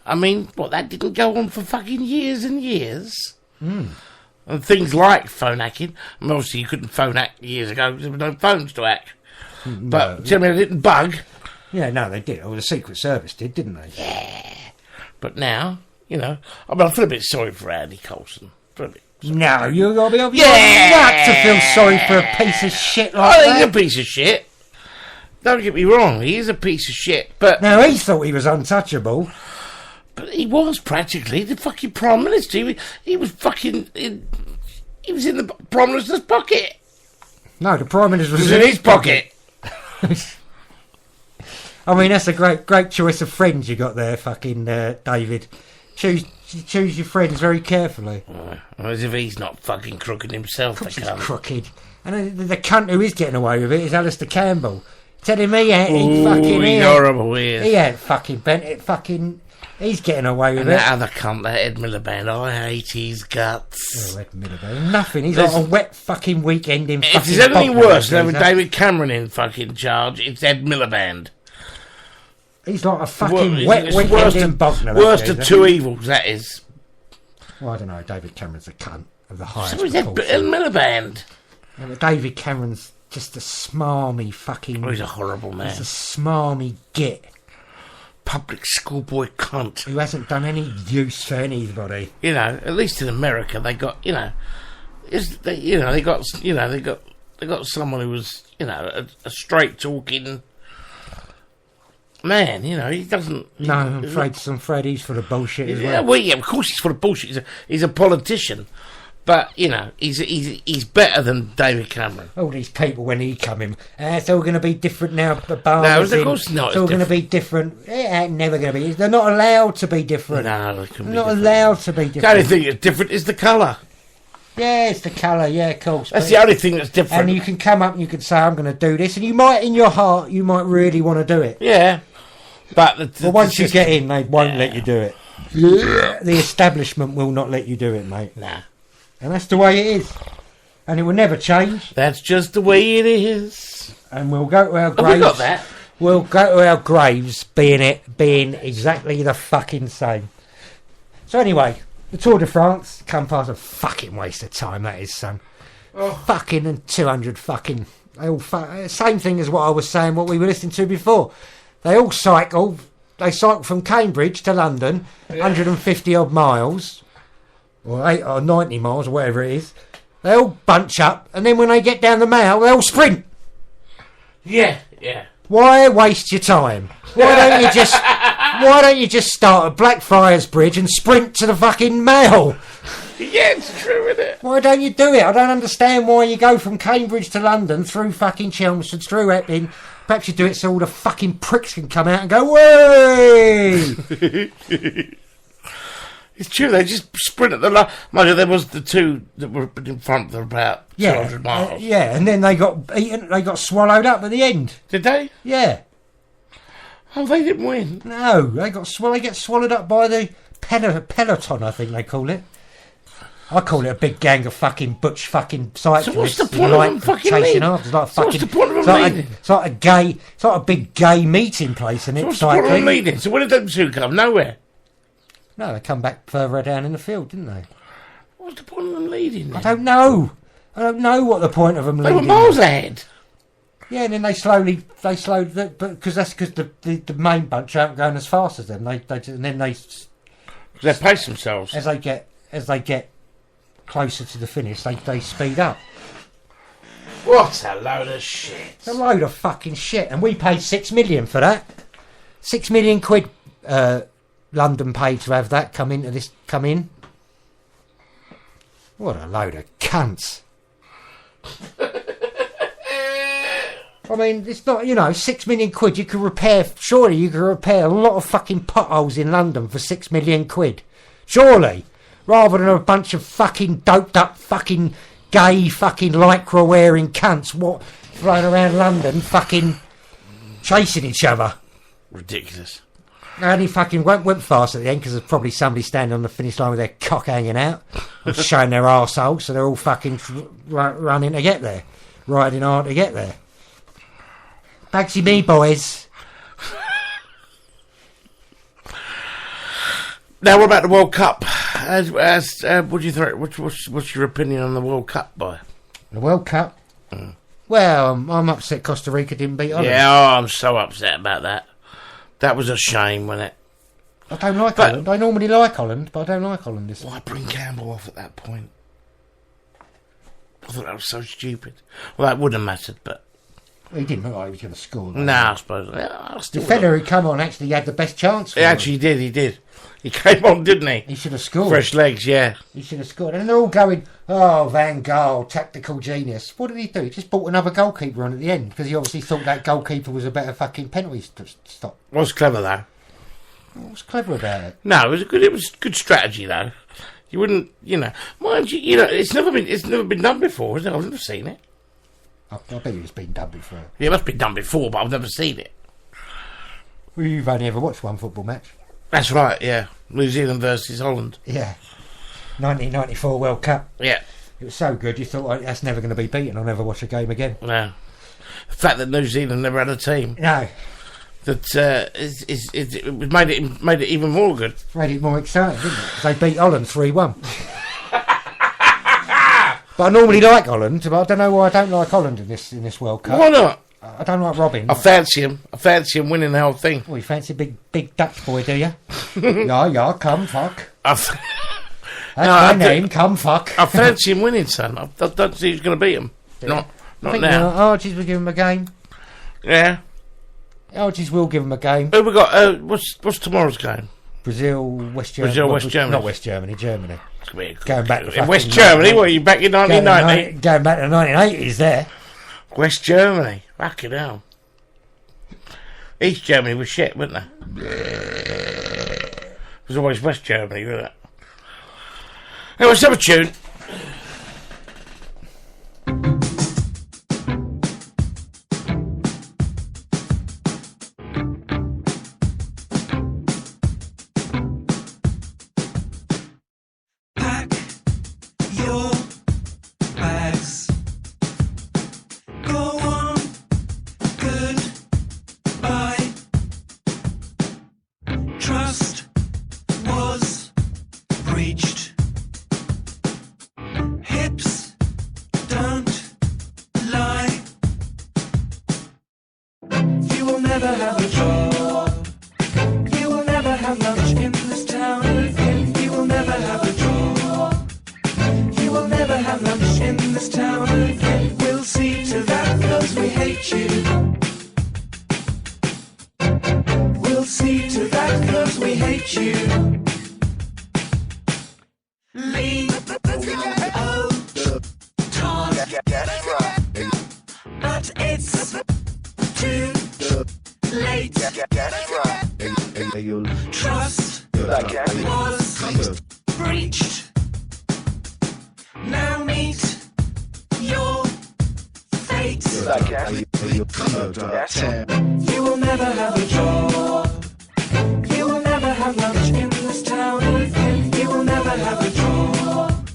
I mean, that didn't go on for fucking years and years. Mm. And things like phone hacking. I mean, obviously, you couldn't phone hack years ago because there were no phones to hack. But tell me it didn't bug. Yeah, no, they did. Or the Secret Service did, didn't they? Yeah. But now, you know, I feel a bit sorry for Andy Coulson. No, you got to be up your Yeah. nut to feel sorry for a piece of shit like I that. think he's a piece of shit. Don't get me wrong, he is a piece of shit, but... Now, he thought he was untouchable. But he was practically the fucking Prime Minister. He was fucking... He was in the Prime Minister's pocket. No, the Prime Minister He was in his pocket. I mean, that's a great choice of friends you got there, fucking David. Choose your friends very carefully. As if he's not fucking crooked himself. Of course he's crooked. And the cunt who is getting away with it is Alistair Campbell. Telling me he fucking... He's horrible, he is. He ain't fucking bent it, fucking... He's getting away with and it. that other cunt, that Ed Miliband, I hate his guts. Oh, Ed Miliband. Nothing. He's like a wet fucking weekend in fucking... If there's anything Bogner, worse than having David Cameron in fucking charge, it's Ed Miliband. He's like a fucking wet weekend in Bogner. Worst of two evils, that is. Well, I don't know. David Cameron's a cunt of the highest. So is Ed Miliband. Yeah, but David Cameron's just a smarmy fucking... Oh, he's a horrible man. He's a smarmy git. Public schoolboy cunt. Who hasn't done any use for anybody. You know, at least in America, they got, you know... They got someone who was, you know, a straight-talking... man, you know, he doesn't... No, I'm afraid he's full of bullshit as well. Well, yeah, of course he's full of bullshit. He's a politician. But, you know, he's better than David Cameron. All these people, when he come in, it's all going to be different now. No, of course not. It's all going to be different. It ain't never going to be. They're not allowed to be different. No, they couldn't be not different. allowed to be different. The only thing that's different is the colour. Yeah, it's the colour, yeah, of course. That's the only thing that's different. And you can come up and you can say, I'm going to do this. And you might, in your heart, you might really want to do it. Yeah. But once you get in, they won't let you do it. The establishment will not let you do it, mate. Nah. And that's the way it is. And it will never change. That's just the way it is. And we'll go to our graves. Have we got that? We'll go to our graves being exactly the fucking same. So anyway, the Tour de France come past a fucking waste of time, that is, son. Oh. Fucking and 200 fucking... They all same thing as what I was saying, what we were listening to before. They all cycle. They cycle from Cambridge to London, 150 odd miles, or 8 or 90 miles, or whatever it is. They all bunch up, and then when they get down the Mall, they all sprint. Yeah, yeah. Why waste your time? Why don't you just start at Blackfriars Bridge and sprint to the fucking Mall? Yeah, it's true, isn't it? Why don't you do it? I don't understand why you go from Cambridge to London through fucking Chelmsford, through Epping. Perhaps you do it so all the fucking pricks can come out and go, way! It's true, they just sprint at the last. Mind there was the two that were in front for about 200 miles. Yeah, and then they got eaten, they got swallowed up at the end. Did they? Yeah. Oh, they didn't win. No, they get swallowed up by the peloton, I think they call it. I call it a big gang of fucking butch fucking cyclists. So what's the point of them fucking leading? It's like So what's the point of them leading? It's like a big gay meeting place, isn't it? So what's the point of them leading? So where did them two come? Nowhere. No, they come back further down in the field, didn't they? What's the point of them leading then? I don't know what the point of them They leading were miles ahead. Yeah, and then they slowed, because the main bunch aren't going as fast as them. They pace themselves. As they get closer to the finish, they speed up. What a load of shit! It's a load of fucking shit, and we paid £6 million for that. £6 million. London paid to have that come in. What a load of cunts! I mean, it's not, £6 million. You could repair. Surely you could repair a lot of fucking potholes in London for £6 million. Surely, rather than a bunch of fucking doped up fucking gay fucking lycra wearing cunts flying around London fucking chasing each other. Ridiculous. And he fucking went fast at the end because there's probably somebody standing on the finish line with their cock hanging out and showing their arsehole, so they're all fucking running to get there, riding hard to get there. Bagsy me, boys. Now, what about the World Cup? What do you think? What's your opinion on the World Cup, boy? The World Cup? Well, I'm upset Costa Rica didn't beat Holland. Yeah, I'm so upset about that. That was a shame, wasn't it? I don't like Holland. I normally like Holland, but I don't like Holland. Why bring Campbell off at that point? I thought that was so stupid. Well, that wouldn't have mattered, but... He didn't look like he was going to score. I suppose. The fella who came on actually had the best chance. He actually did, he did. He came on, didn't he? He should have scored. Fresh legs, yeah. He should have scored. And they're all going, oh, Van Gaal, tactical genius. What did he do? He just brought another goalkeeper on at the end because he obviously thought that goalkeeper was a better fucking penalty stop. Was clever, though. What was clever about it? No, it was good strategy, though. You wouldn't, mind you, it's never been done before, has it? I've never seen it. I bet it's been done before. Yeah, it must be done before, but I've never seen it. Well, you've only ever watched one football match. That's right, yeah. New Zealand versus Holland. Yeah. 1994 World Cup. Yeah. It was so good, you thought, that's never going to be beaten. I'll never watch a game again. No. The fact that New Zealand never had a team. No. That it made it even more good. Made it more exciting, didn't it? 'Cause they beat Holland 3-1. But I normally like Holland, but I don't know why I don't like Holland in this World Cup. Why not? I don't like Robin. I fancy him. I fancy him winning the whole thing. Well, you fancy big Dutch boy, do you? yeah, come fuck. That's my name, come fuck. I fancy him winning, son. I don't see who's going to beat him. Yeah. Not now. Archies will give him a game. Yeah. Archies will give him a game. Who we got? What's tomorrow's game? Brazil, West Germany. Germany. Not West Germany, Germany. Going back to West Germany. What are you back in 1990? Going back to the 1980s there. West Germany. Fucking hell. East Germany was shit, wasn't they? It was always West Germany, wasn't it? Hey, let's have a tune. Trust was breached. Now meet your fate. You will never have a joy. have a job.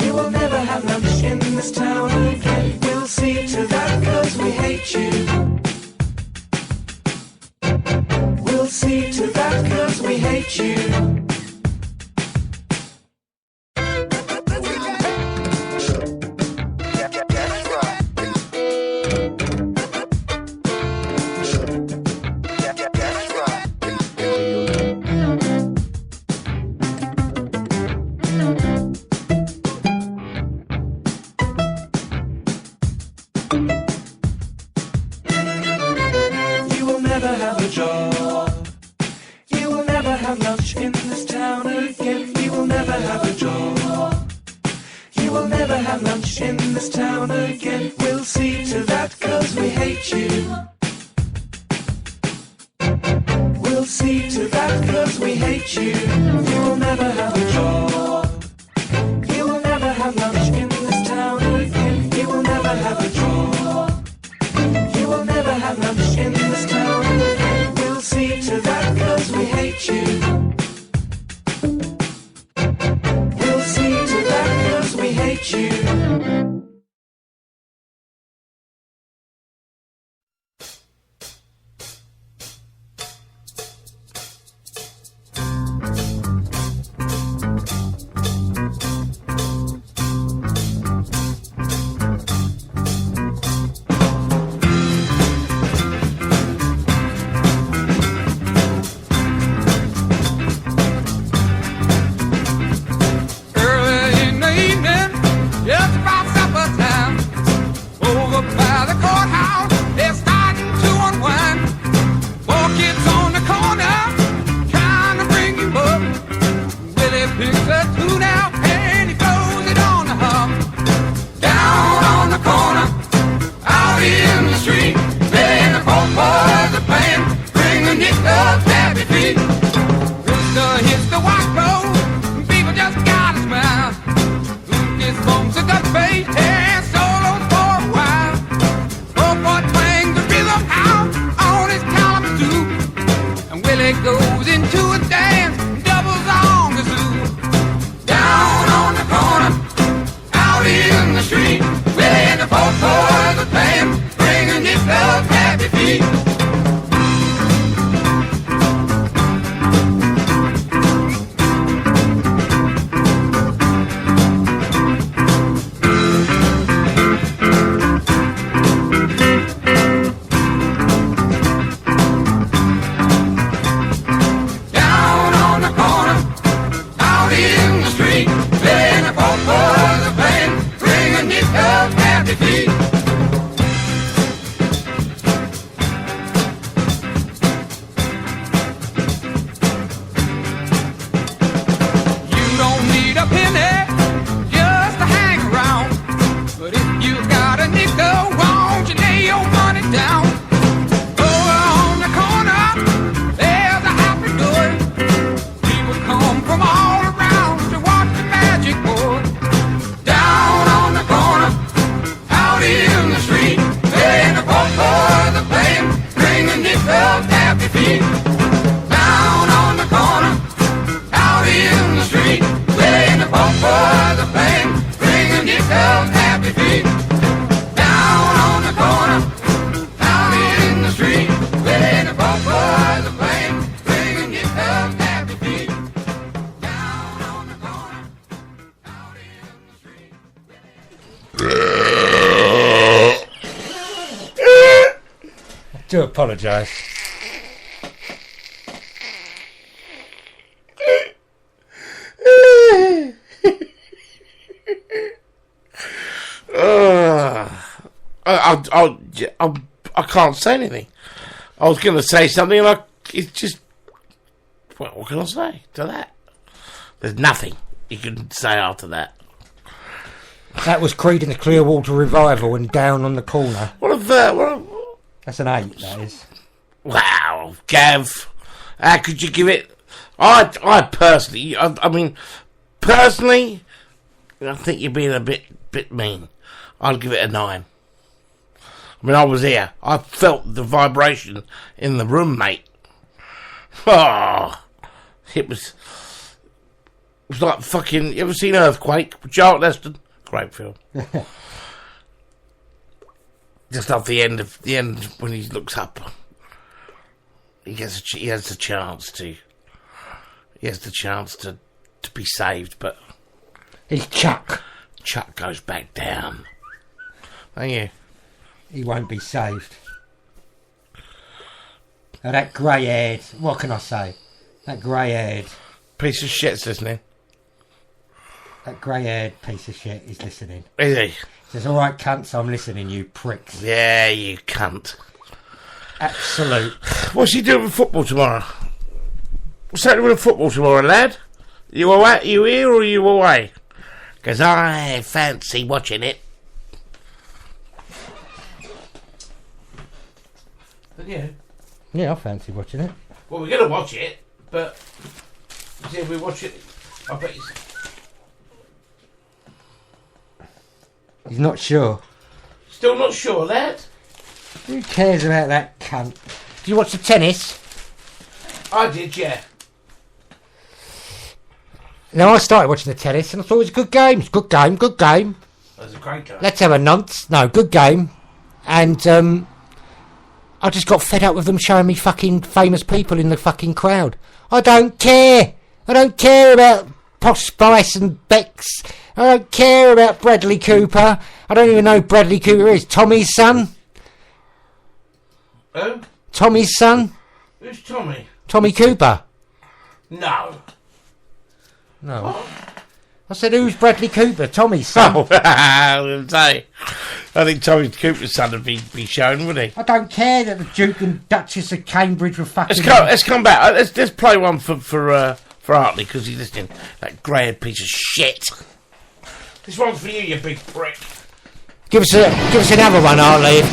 You will never have lunch in this town again. We'll see to that 'cause we hate you. We'll see to that 'cause we hate you. You will never have a job. You will never have lunch in this town again. You will never have a job. You will never have lunch in this town again. We'll see to that 'cause we hate you. We'll see to that 'cause we hate you. You will never have a job. You will never have lunch in this town again. You will never have a job. You will never have lunch in this town again. We'll see to that 'cause we hate you. We'll see to that 'cause we hate you. Early in the evening, just about supper time, over by the courthouse, they're starting to unwind. Four kids on the corner, trying to bring him up. Willie picks a tune out and he throws it on the hum. Down on the corner, out in the street, playing the four boys are playing, bringing it up happy feet. Rooster hits the white road, people just gotta smile. Lucas bumps a duck bass and solos for a while. Four boy twangs the rhythm out on his calamitoo, and Willie goes into a dance, doubles on the zoo. Down on the corner, out in the street, Willie and the four boys are playing, bringing it up happy feet. Down on the corner, out in the street, playing the four boys are playing, bringing it up happy feet. You don't need a penny just to hang around, but if you got a nickel, won't you lay your money down? Over on the corner, there's a happy door. People come from all around to watch the magic board. Down on the corner, out in the street, playing the four boys are playing, bringing it up happy feet. Down on the corner, out in the street, playing the four boys are playing, bringing it up happy feet. Down on the corner, out in the street, playing the four boys are playing, bringing it up happy feet. Down on the corner, out in the street. I do apologise. I can't say anything. I was going to say something and it's just... Well, what can I say to that? There's nothing you can say after that. That was Creedence Clearwater Revival and Down on the Corner. What a ver... That's an 8, that is. Wow, Gav. How could you give it... I personally... I mean, personally, I think you're being a bit mean. I'd give it a 9. I mean, I was here. I felt the vibration in the room, mate. Oh, it was... was like fucking... You ever seen Earthquake? Charlton Heston? Great film. Just love the end when he looks up. He has the chance to be saved, but He's Chuck. Chuck goes back down. Thank you. He won't be saved. Oh, that grey-haired... What can I say? That grey-haired... Piece of shit's listening. That grey-haired piece of shit is listening. Is he? Says, all right, cunts, I'm listening, you pricks. Yeah, you cunt. Absolute. What's he doing with football tomorrow? What's happening with football tomorrow, lad? You here or you away? Because I fancy watching it. Yeah. Yeah, I fancy watching it. Well, we're going to watch it, but see if we watch it. I bet He's not sure. Still not sure, lad? Who cares about that cunt? Do you watch the tennis? I did, yeah. Now, I started watching the tennis and I thought it was a good game. It's a good game, good game. That was a great game. Let's have a nonce. No, good game. And I just got fed up with them showing me fucking famous people in the fucking crowd. I don't care. I don't care about Posh Spice and Bex. I don't care about Bradley Cooper. I don't even know who Bradley Cooper is. Tommy's son? Who? Tommy's son? Who's Tommy? Tommy Cooper. No. No. What? I said, who's Bradley Cooper? Tommy's son. Oh, I was going to say. I think Tommy Cooper's son would be shown, wouldn't he? I don't care that the Duke and Duchess of Cambridge were fucking... Let's come back. Let's play one for Hartley, because he's listening. That grey-haired piece of shit. This one's for you big prick. Give us another one, Hartley.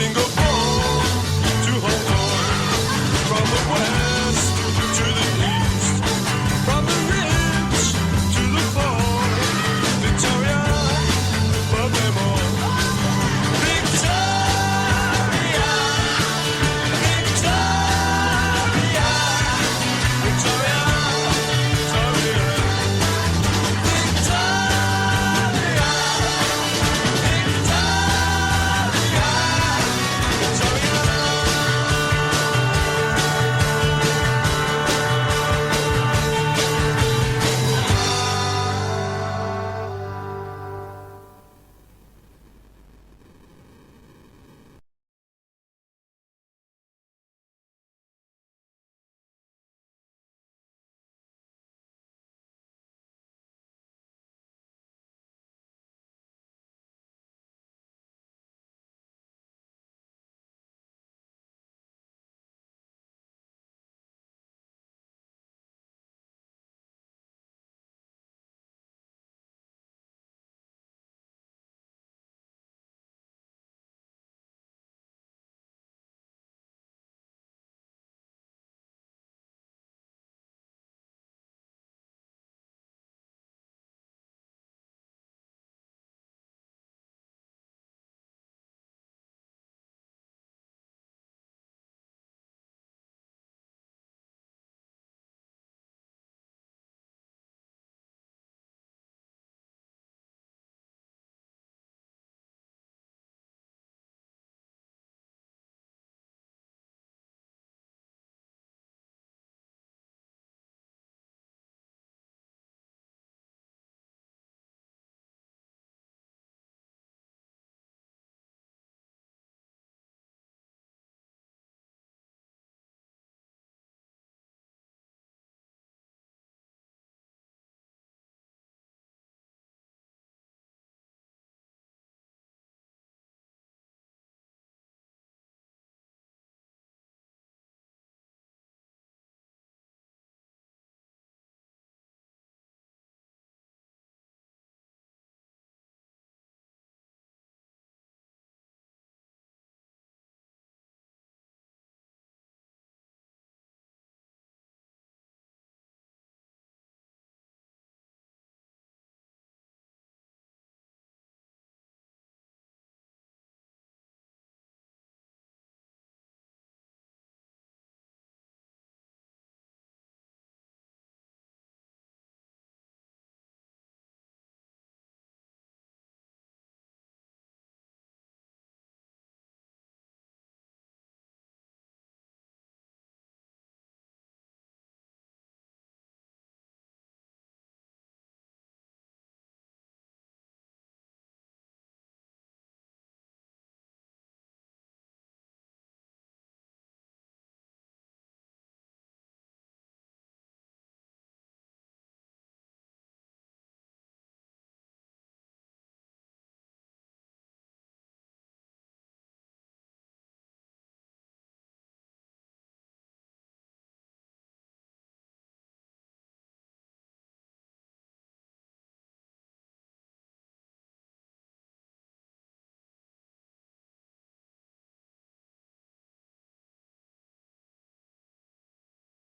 single